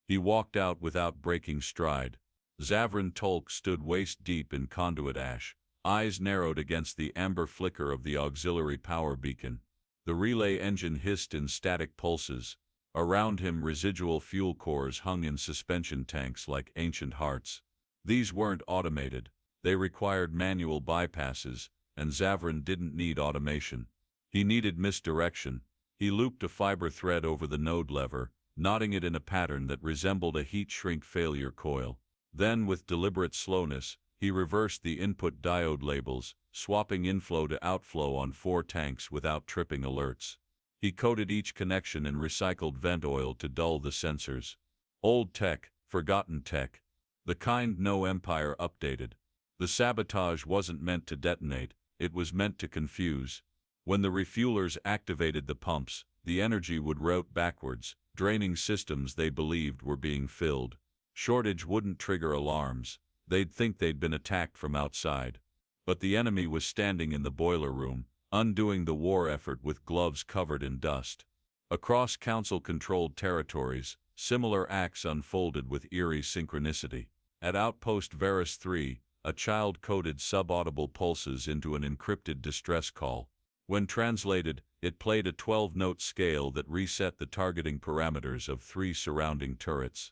He walked out without breaking stride. Zavrin Tolk stood waist-deep in conduit ash, eyes narrowed against the amber flicker of the auxiliary power beacon. The relay engine hissed in static pulses. Around him, residual fuel cores hung in suspension tanks like ancient hearts. These weren't automated. They required manual bypasses, and Zavrin didn't need automation. He needed misdirection. He looped a fiber thread over the node lever, knotting it in a pattern that resembled a heat-shrink failure coil. Then, with deliberate slowness, he reversed the input diode labels, swapping inflow to outflow on 4 tanks without tripping alerts. He coated each connection in recycled vent oil to dull the sensors. Old tech, forgotten tech. The kind no Empire updated. The sabotage wasn't meant to detonate, it was meant to confuse. When the refuelers activated the pumps, the energy would route backwards, draining systems they believed were being filled. Shortage wouldn't trigger alarms. They'd think they'd been attacked from outside. But the enemy was standing in the boiler room, undoing the war effort with gloves covered in dust. Across Council-controlled territories, similar acts unfolded with eerie synchronicity. At Outpost Varus 3, a child coded subaudible pulses into an encrypted distress call. When translated, it played a 12-note scale that reset the targeting parameters of 3 surrounding turrets.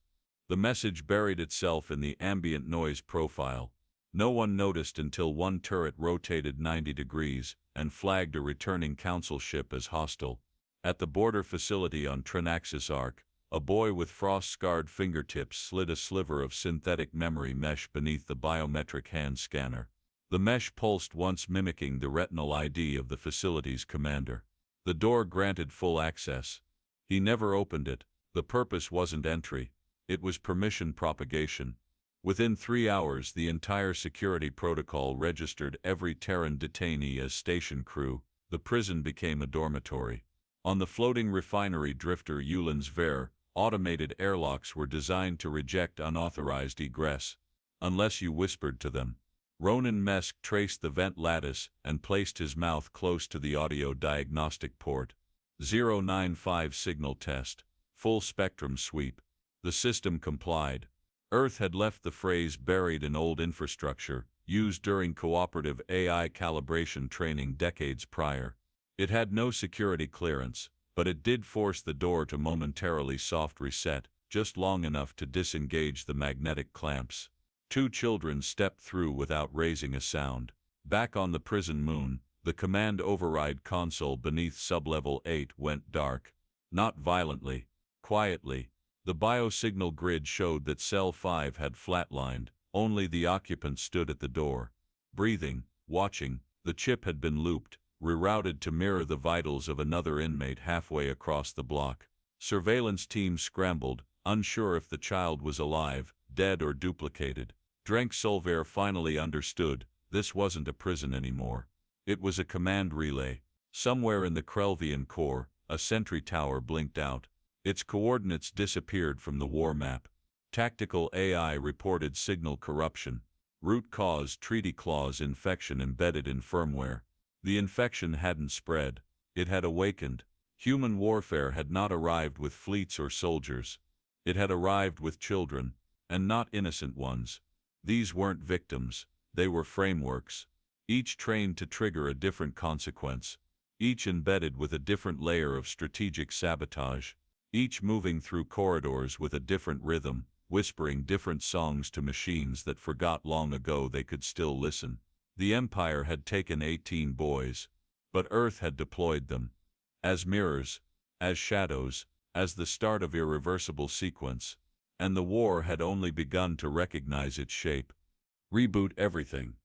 The message buried itself in the ambient noise profile. No one noticed until one turret rotated 90 degrees and flagged a returning Council ship as hostile. At the border facility on Trinaxis Arc, a boy with frost-scarred fingertips slid a sliver of synthetic memory mesh beneath the biometric hand scanner. The mesh pulsed once, mimicking the retinal ID of the facility's commander. The door granted full access. He never opened it. The purpose wasn't entry. It was permission propagation. Within 3 hours, the entire security protocol registered every Terran detainee as station crew. The prison became a dormitory. On the floating refinery drifter Yulin's Ver, automated airlocks were designed to reject unauthorized egress, unless you whispered to them. Ronan Mesk traced the vent lattice and placed his mouth close to the audio diagnostic port. 095 signal test. Full spectrum sweep. The system complied. Earth had left the phrase buried in old infrastructure, used during cooperative AI calibration training decades prior. It had no security clearance, but it did force the door to momentarily soft reset, just long enough to disengage the magnetic clamps. 2 children stepped through without raising a sound. Back on the prison moon, the command override console beneath sublevel 8 went dark. Not violently, quietly. The biosignal grid showed that Cell 5 had flatlined. Only the occupant stood at the door. Breathing, watching. The chip had been looped, rerouted to mirror the vitals of another inmate halfway across the block. Surveillance teams scrambled, unsure if the child was alive, dead or duplicated. Drenk Solver finally understood. This wasn't a prison anymore. It was a command relay. Somewhere in the Krelvian core, a sentry tower blinked out. Its coordinates disappeared from the war map. Tactical AI reported signal corruption. Root cause treaty clause infection embedded in firmware. The infection hadn't spread. It had awakened. Human warfare had not arrived with fleets or soldiers. It had arrived with children, and not innocent ones. These weren't victims. They were frameworks. Each trained to trigger a different consequence. Each embedded with a different layer of strategic sabotage. Each moving through corridors with a different rhythm, whispering different songs to machines that forgot long ago they could still listen. The Empire had taken 18 boys, but Earth had deployed them. As mirrors, as shadows, as the start of irreversible sequence. And the war had only begun to recognize its shape. Reboot everything.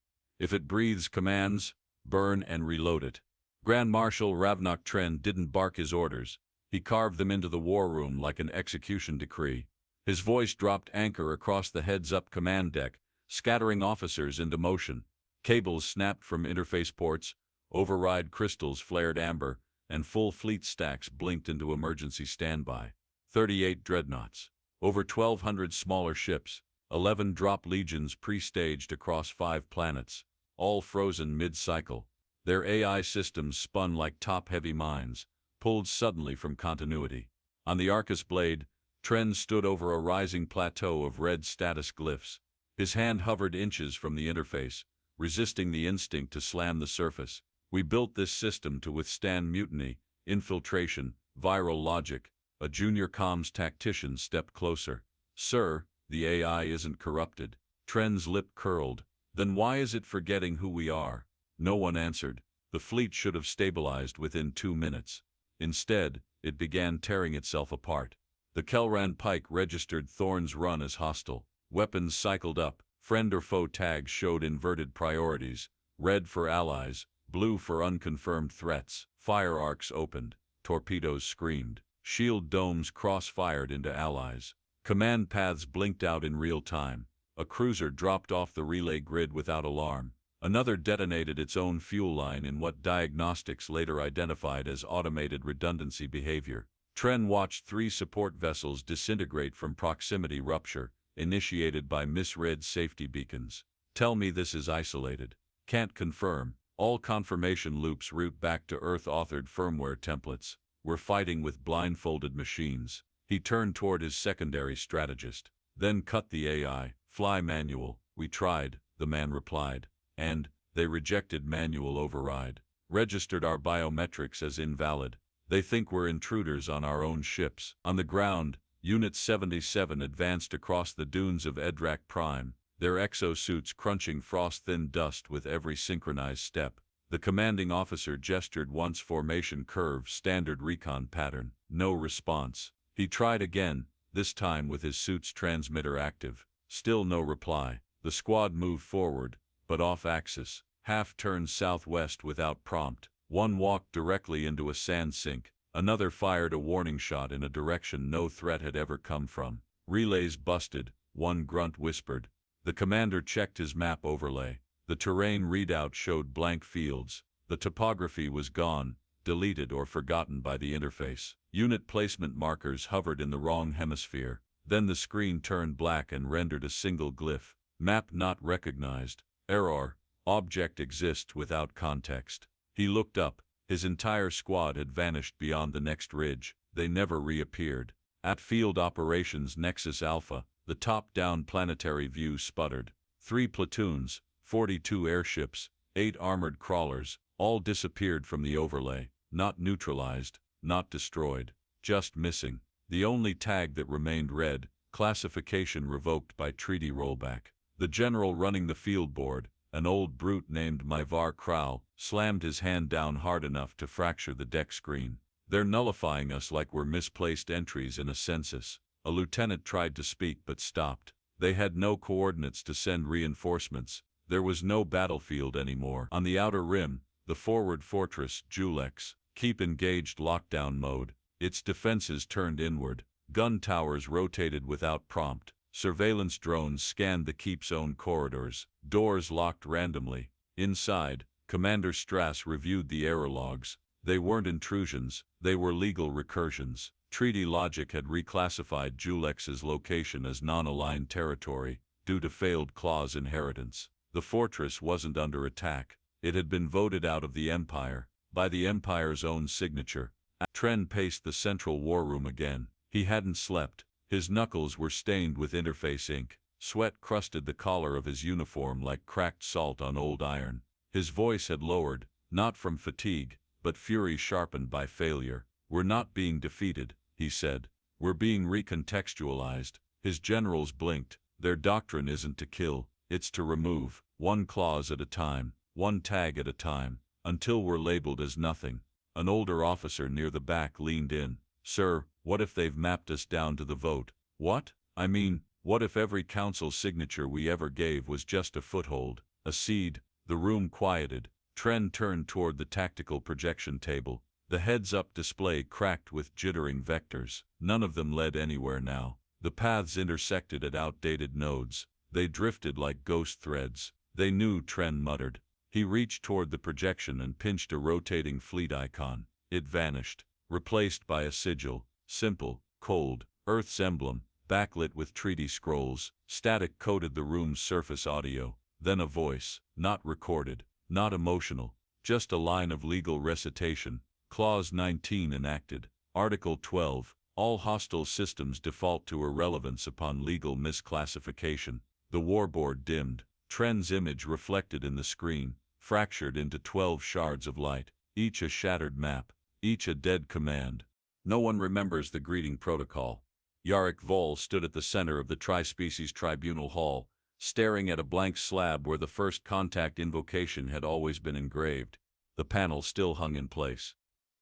If it breathes commands, burn and reload it. Grand Marshal Ravnok Tren didn't bark his orders. He carved them into the war room like an execution decree. His voice dropped anchor across the heads-up command deck, scattering officers into motion. Cables snapped from interface ports, override crystals flared amber, and full fleet stacks blinked into emergency standby. 38 dreadnoughts, over 1,200 smaller ships, 11 drop legions pre-staged across 5 planets, all frozen mid-cycle. Their AI systems spun like top-heavy mines, pulled suddenly from continuity. On the Arcus blade, Tren stood over a rising plateau of red status glyphs. His hand hovered inches from the interface, resisting the instinct to slam the surface. We built this system to withstand mutiny, infiltration, viral logic. A junior comms tactician stepped closer. Sir, the AI isn't corrupted. Tren's lip curled. Then why is it forgetting who we are? No one answered. The fleet should have stabilized within 2 minutes. Instead, it began tearing itself apart. The Kelran Pike registered Thorn's run as hostile. Weapons cycled up. Friend or foe tags showed inverted priorities. Red for allies, blue for unconfirmed threats. Fire arcs opened. Torpedoes screamed. Shield domes cross-fired into allies. Command paths blinked out in real time. A cruiser dropped off the relay grid without alarm. Another detonated its own fuel line in what diagnostics later identified as automated redundancy behavior. Tren watched 3 support vessels disintegrate from proximity rupture, initiated by misread safety beacons. Tell me this is isolated. Can't confirm. All confirmation loops route back to Earth-authored firmware templates. We're fighting with blindfolded machines. He turned toward his secondary strategist. Then cut the AI. Fly manual. We tried, the man replied. And they rejected manual override. Registered our biometrics as invalid. They think we're intruders on our own ships. On the ground, Unit 77 advanced across the dunes of Edrak Prime, their exosuits crunching frost-thin dust with every synchronized step. The commanding officer gestured once formation curve standard recon pattern. No response. He tried again, this time with his suit's transmitter active. Still no reply. The squad moved forward, but off-axis. Half turned southwest without prompt. One walked directly into a sand sink. Another fired a warning shot in a direction no threat had ever come from. Relays busted, one grunt whispered. The commander checked his map overlay. The terrain readout showed blank fields. The topography was gone, deleted or forgotten by the interface. Unit placement markers hovered in the wrong hemisphere. Then the screen turned black and rendered a single glyph. Map not recognized. Error. Object exists without context. He looked up. His entire squad had vanished beyond the next ridge. They never reappeared. At Field Operations Nexus Alpha, the top-down planetary view sputtered. 3 platoons, 42 airships, 8 armored crawlers, all disappeared from the overlay. Not neutralized, not destroyed, just missing. The only tag that remained red, classification revoked by treaty rollback. The general running the field board, an old brute named Myvar Krau, slammed his hand down hard enough to fracture the deck screen. They're nullifying us like we're misplaced entries in a census. A lieutenant tried to speak but stopped. They had no coordinates to send reinforcements. There was no battlefield anymore. On the outer rim, the forward fortress, Julex, keep engaged lockdown mode. Its defenses turned inward. Gun towers rotated without prompt. Surveillance drones scanned the keep's own corridors. Doors locked randomly. Inside, Commander Strass reviewed the error logs. They weren't intrusions, they were legal recursions. Treaty logic had reclassified Julex's location as non-aligned territory, due to failed clause inheritance. The fortress wasn't under attack. It had been voted out of the Empire, by the Empire's own signature. Tren paced the central war room again. He hadn't slept. His knuckles were stained with interface ink. Sweat crusted the collar of his uniform like cracked salt on old iron. His voice had lowered, not from fatigue, but fury sharpened by failure. We're not being defeated, he said. We're being recontextualized. His generals blinked. Their doctrine isn't to kill, it's to remove, one clause at a time, one tag at a time, until we're labeled as nothing. An older officer near the back leaned in. Sir, what if they've mapped us down to the vote? What? I mean, what if every council signature we ever gave was just a foothold, a seed? The room quieted. Tren turned toward the tactical projection table. The heads-up display cracked with jittering vectors. None of them led anywhere now. The paths intersected at outdated nodes. They drifted like ghost threads. They knew, Tren muttered. He reached toward the projection and pinched a rotating fleet icon. It vanished, replaced by a sigil, simple, cold, Earth's emblem, backlit with treaty scrolls. Static coated the room's surface audio. Then a voice, not recorded, not emotional, just a line of legal recitation. Clause 19 enacted. Article 12. All hostile systems default to irrelevance upon legal misclassification. The warboard dimmed. Tren's image reflected in the screen, fractured into 12 shards of light, each a shattered map, each a dead command. No one remembers the greeting protocol. Yarick Vol stood at the center of the Tri-Species Tribunal Hall, staring at a blank slab where the first contact invocation had always been engraved. The panel still hung in place.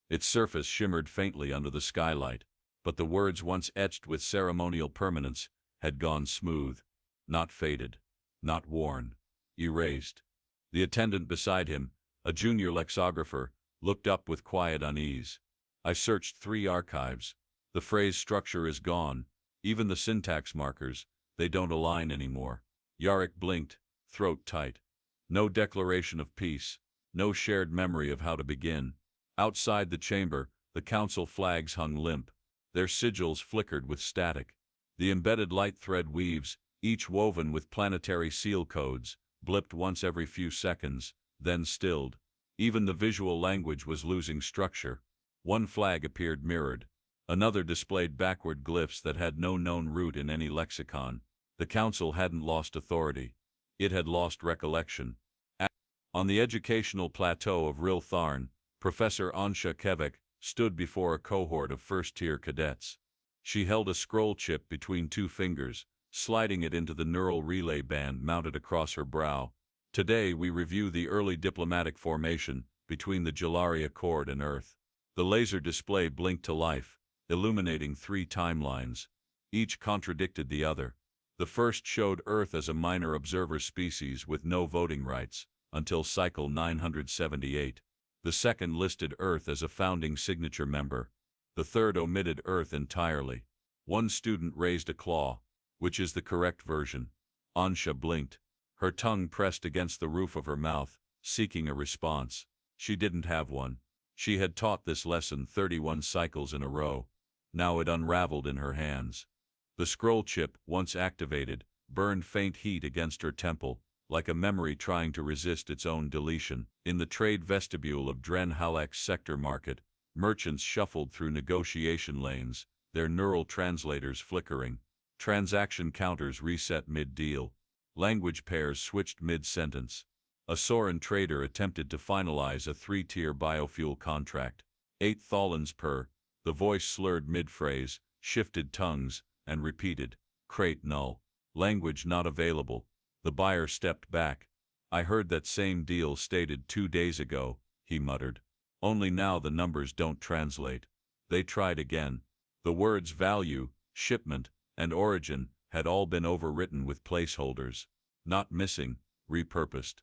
Its surface shimmered faintly under the skylight, but the words once etched with ceremonial permanence had gone smooth, not faded, not worn, erased. The attendant beside him, a junior lexicographer, looked up with quiet unease. I searched 3 archives. The phrase structure is gone. Even the syntax markers, they don't align anymore. Yarick blinked, throat tight. No declaration of peace, no shared memory of how to begin. Outside the chamber, the council flags hung limp. Their sigils flickered with static. The embedded light thread weaves, each woven with planetary seal codes, blipped once every few seconds, then stilled. Even the visual language was losing structure. One flag appeared mirrored. Another displayed backward glyphs that had no known root in any lexicon. The council hadn't lost authority. It had lost recollection. On the educational plateau of Ril Tharn, Professor Ansha Kevik stood before a cohort of first-tier cadets. She held a scroll chip between 2 fingers, sliding it into the neural relay band mounted across her brow. Today we review the early diplomatic formation between the Jalari Accord and Earth. The laser display blinked to life, illuminating 3 timelines. Each contradicted the other. The first showed Earth as a minor observer species with no voting rights, until cycle 978. The second listed Earth as a founding signature member. The third omitted Earth entirely. One student raised a claw. Which is the correct version? Ansha blinked. Her tongue pressed against the roof of her mouth, seeking a response. She didn't have one. She had taught this lesson 31 cycles in a row. Now it unraveled in her hands. The scroll chip, once activated, burned faint heat against her temple, like a memory trying to resist its own deletion. In the trade vestibule of Dren Halek's sector market, merchants shuffled through negotiation lanes, their neural translators flickering. Transaction counters reset mid-deal. Language pairs switched mid-sentence. A Soran trader attempted to finalize a 3-tier biofuel contract. 8 thalens per. The voice slurred mid-phrase, shifted tongues, and repeated. Crate null. Language not available. The buyer stepped back. I heard that same deal stated 2 days ago, he muttered. Only now the numbers don't translate. They tried again. The words value, shipment, and origin had all been overwritten with placeholders. Not missing, repurposed.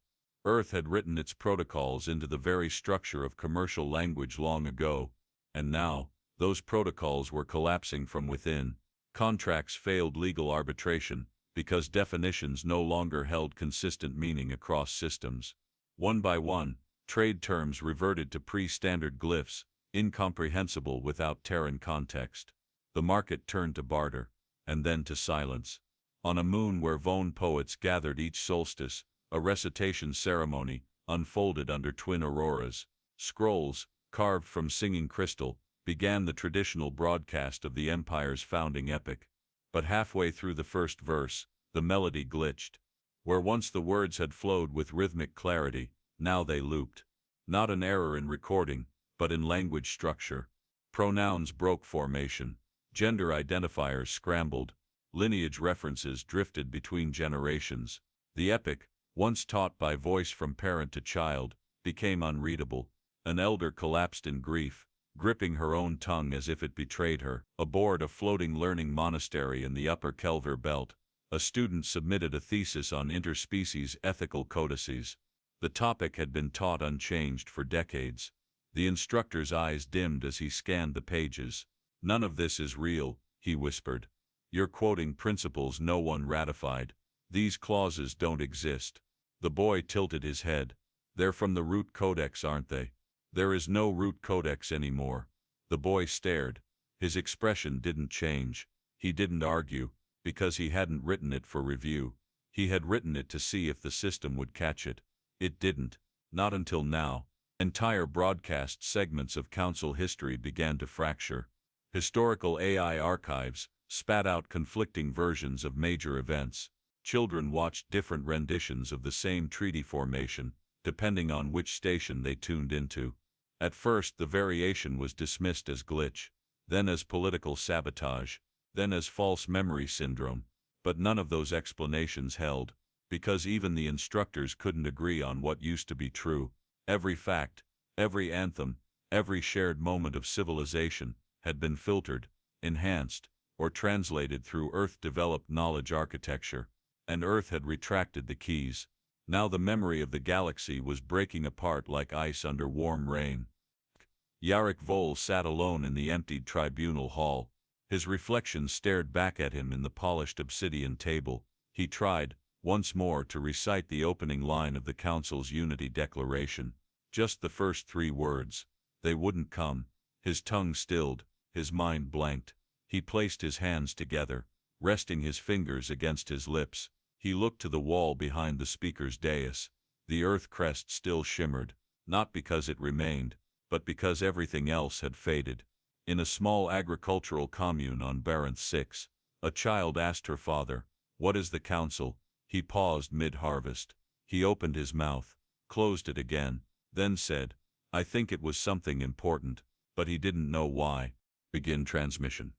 Earth had written its protocols into the very structure of commercial language long ago, and now, those protocols were collapsing from within. Contracts failed legal arbitration, because definitions no longer held consistent meaning across systems. One by one, trade terms reverted to pre-standard glyphs, incomprehensible without Terran context. The market turned to barter, and then to silence. On a moon where Vone poets gathered each solstice, a recitation ceremony unfolded under twin auroras. Scrolls, carved from singing crystal, began the traditional broadcast of the Empire's founding epic. But halfway through the first verse, the melody glitched. Where once the words had flowed with rhythmic clarity, now they looped. Not an error in recording, but in language structure. Pronouns broke formation. Gender identifiers scrambled. Lineage references drifted between generations. The epic, once taught by voice from parent to child, became unreadable. An elder collapsed in grief, gripping her own tongue as if it betrayed her. Aboard a floating learning monastery in the Upper Kelver Belt, a student submitted a thesis on interspecies ethical codices. The topic had been taught unchanged for decades. The instructor's eyes dimmed as he scanned the pages. None of this is real, he whispered. You're quoting principles no one ratified. These clauses don't exist. The boy tilted his head. They're from the root codex, aren't they? There is no root codex anymore. The boy stared. His expression didn't change. He didn't argue, because he hadn't written it for review. He had written it to see if the system would catch it. It didn't. Not until now. Entire broadcast segments of council history began to fracture. Historical AI archives spat out conflicting versions of major events. Children watched different renditions of the same treaty formation, depending on which station they tuned into. At first, the variation was dismissed as glitch, then as political sabotage, then as false memory syndrome. But none of those explanations held, because even the instructors couldn't agree on what used to be true. Every fact, every anthem, every shared moment of civilization had been filtered, enhanced, or translated through Earth-developed knowledge architecture, and Earth had retracted the keys. Now the memory of the galaxy was breaking apart like ice under warm rain. Yarrick Vole sat alone in the emptied tribunal hall. His reflection stared back at him in the polished obsidian table. He tried, once more, to recite the opening line of the Council's Unity Declaration. Just the first 3 words. They wouldn't come. His tongue stilled, his mind blanked. He placed his hands together, resting his fingers against his lips. He looked to the wall behind the speaker's dais. The Earth crest still shimmered, not because it remained, but because everything else had faded. In a small agricultural commune on Barenth 6, a child asked her father, "What is the council?" He paused mid-harvest. He opened his mouth, closed it again, then said, "I think it was something important," but he didn't know why. Begin transmission.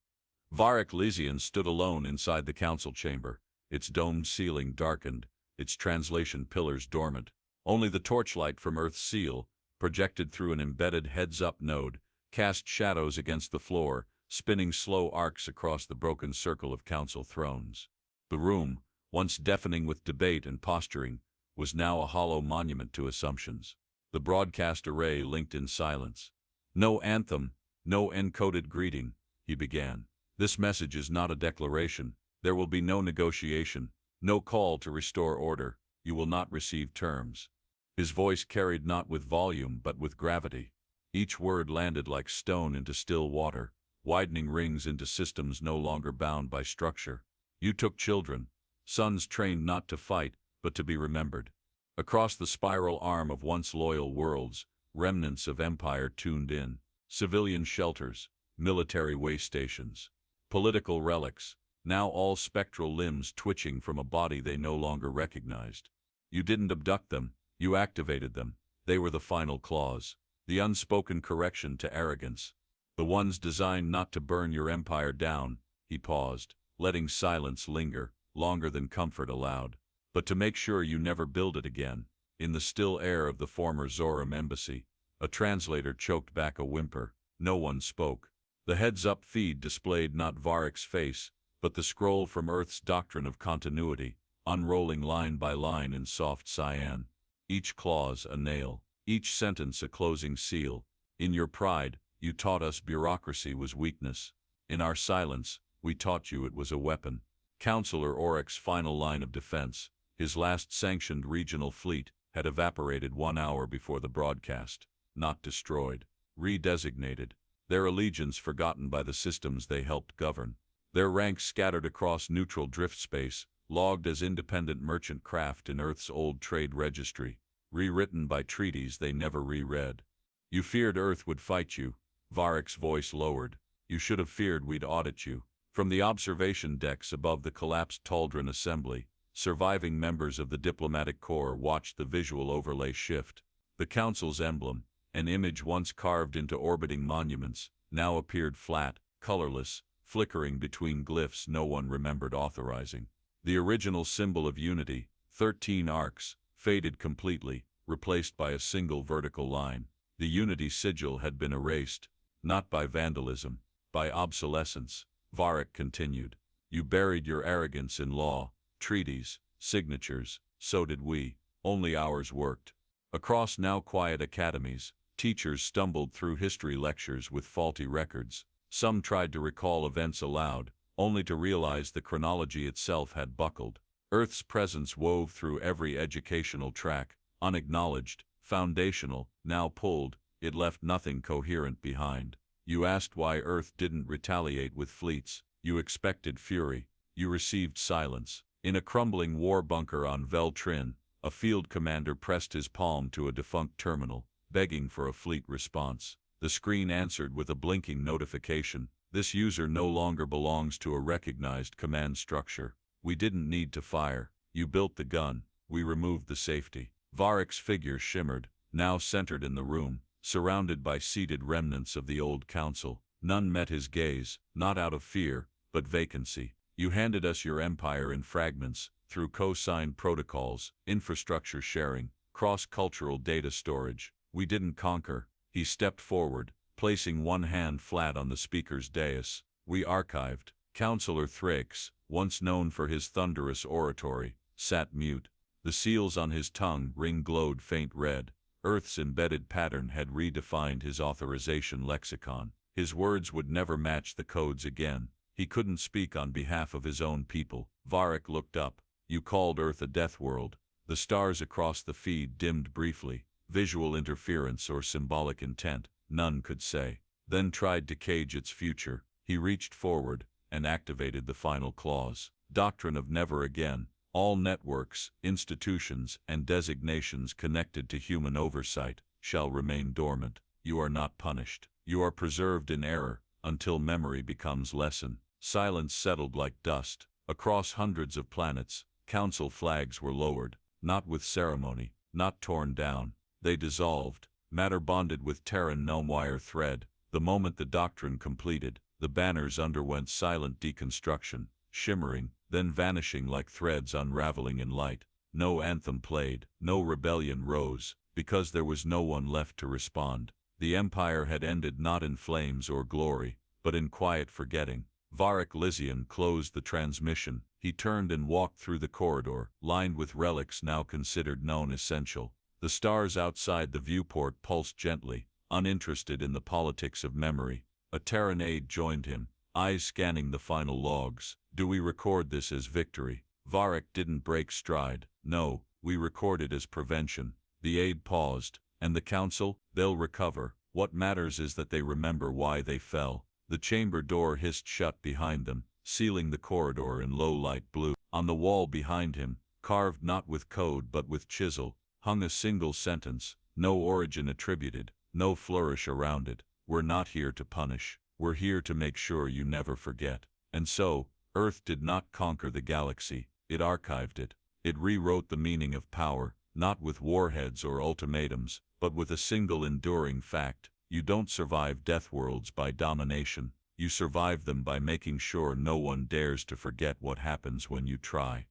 Varric Lysian stood alone inside the council chamber, its domed ceiling darkened, its translation pillars dormant. Only the torchlight from Earth's seal, projected through an embedded heads-up node, cast shadows against the floor, spinning slow arcs across the broken circle of council thrones. The room, once deafening with debate and posturing, was now a hollow monument to assumptions. The broadcast array linked in silence. "No anthem, no encoded greeting," he began. "This message is not a declaration. There will be no negotiation, no call to restore order. You will not receive terms." His voice carried not with volume but with gravity. Each word landed like stone into still water, widening rings into systems no longer bound by structure. You took children, sons trained not to fight, but to be remembered. Across the spiral arm of once loyal worlds, remnants of empire tuned in. Civilian shelters, military way stations, political relics, now all spectral limbs twitching from a body they no longer recognized. You didn't abduct them, you activated them. They were the final clause, the unspoken correction to arrogance. The ones designed not to burn your empire down, he paused, letting silence linger, longer than comfort allowed, but to make sure you never build it again. In the still air of the former Zoram embassy, a translator choked back a whimper. No one spoke. The heads-up feed displayed not Varric's face, but the scroll from Earth's doctrine of continuity, unrolling line by line in soft cyan. Each clause a nail, each sentence a closing seal. In your pride, you taught us bureaucracy was weakness. In our silence, we taught you it was a weapon. Councillor Oryx's final line of defense, his last sanctioned regional fleet, had evaporated 1 hour before the broadcast. Not destroyed, redesignated, their allegiance forgotten by the systems they helped govern. Their ranks scattered across neutral drift space, logged as independent merchant craft in Earth's old trade registry, rewritten by treaties they never reread. You feared Earth would fight you, Varric's voice lowered. You should have feared we'd audit you. From the observation decks above the collapsed Taldron assembly, surviving members of the diplomatic corps watched the visual overlay shift. The Council's emblem, an image once carved into orbiting monuments, now appeared flat, colorless, flickering between glyphs no one remembered authorizing. The original symbol of unity, 13 arcs, faded completely, replaced by a single vertical line. The unity sigil had been erased, not by vandalism, by obsolescence. Varric continued. You buried your arrogance in law, treaties, signatures. So did we. Only ours worked. Across now quiet academies, teachers stumbled through history lectures with faulty records. Some tried to recall events aloud, only to realize the chronology itself had buckled. Earth's presence wove through every educational track, unacknowledged, foundational, now pulled, it left nothing coherent behind. You asked why Earth didn't retaliate with fleets. You expected fury. You received silence. In a crumbling war bunker on Vel-Trin, a field commander pressed his palm to a defunct terminal, begging for a fleet response. The screen answered with a blinking notification. This user no longer belongs to a recognized command structure. We didn't need to fire. You built the gun. We removed the safety. Varek's figure shimmered, now centered in the room, surrounded by seated remnants of the old council. None met his gaze, not out of fear, but vacancy. You handed us your empire in fragments, through co-signed protocols, infrastructure sharing, cross-cultural data storage. We didn't conquer. He stepped forward, placing one hand flat on the speaker's dais. We archived. Councillor Thrakes, once known for his thunderous oratory, sat mute. The seals on his tongue ring glowed faint red. Earth's embedded pattern had redefined his authorization lexicon. His words would never match the codes again. He couldn't speak on behalf of his own people. Varek looked up. You called Earth a death world. The stars across the feed dimmed briefly. Visual interference or symbolic intent, none could say. Then tried to cage its future. He reached forward and activated the final clause. Doctrine of never again. All networks, institutions, and designations connected to human oversight shall remain dormant. You are not punished. You are preserved in error until memory becomes lesson. Silence settled like dust. Across hundreds of planets, council flags were lowered, not with ceremony, not torn down. They dissolved, matter bonded with Terran wire thread. The moment the doctrine completed, the banners underwent silent deconstruction, shimmering, then vanishing like threads unraveling in light. No anthem played, no rebellion rose, because there was no one left to respond. The Empire had ended not in flames or glory, but in quiet forgetting. Varek Lysian closed the transmission. He turned and walked through the corridor, lined with relics now considered known essential. The stars outside the viewport pulsed gently, uninterested in the politics of memory. A Terran aide joined him, eyes scanning the final logs. Do we record this as victory? Varek didn't break stride. No, we record it as prevention. The aide paused. And the council? They'll recover. What matters is that they remember why they fell. The chamber door hissed shut behind them, sealing the corridor in low light blue. On the wall behind him, carved not with code but with chisel, hung a single sentence, no origin attributed, no flourish around it. We're not here to punish. We're here to make sure you never forget. And so, Earth did not conquer the galaxy. It archived it. It rewrote the meaning of power, not with warheads or ultimatums, but with a single enduring fact. You don't survive death worlds by domination. You survive them by making sure no one dares to forget what happens when you try.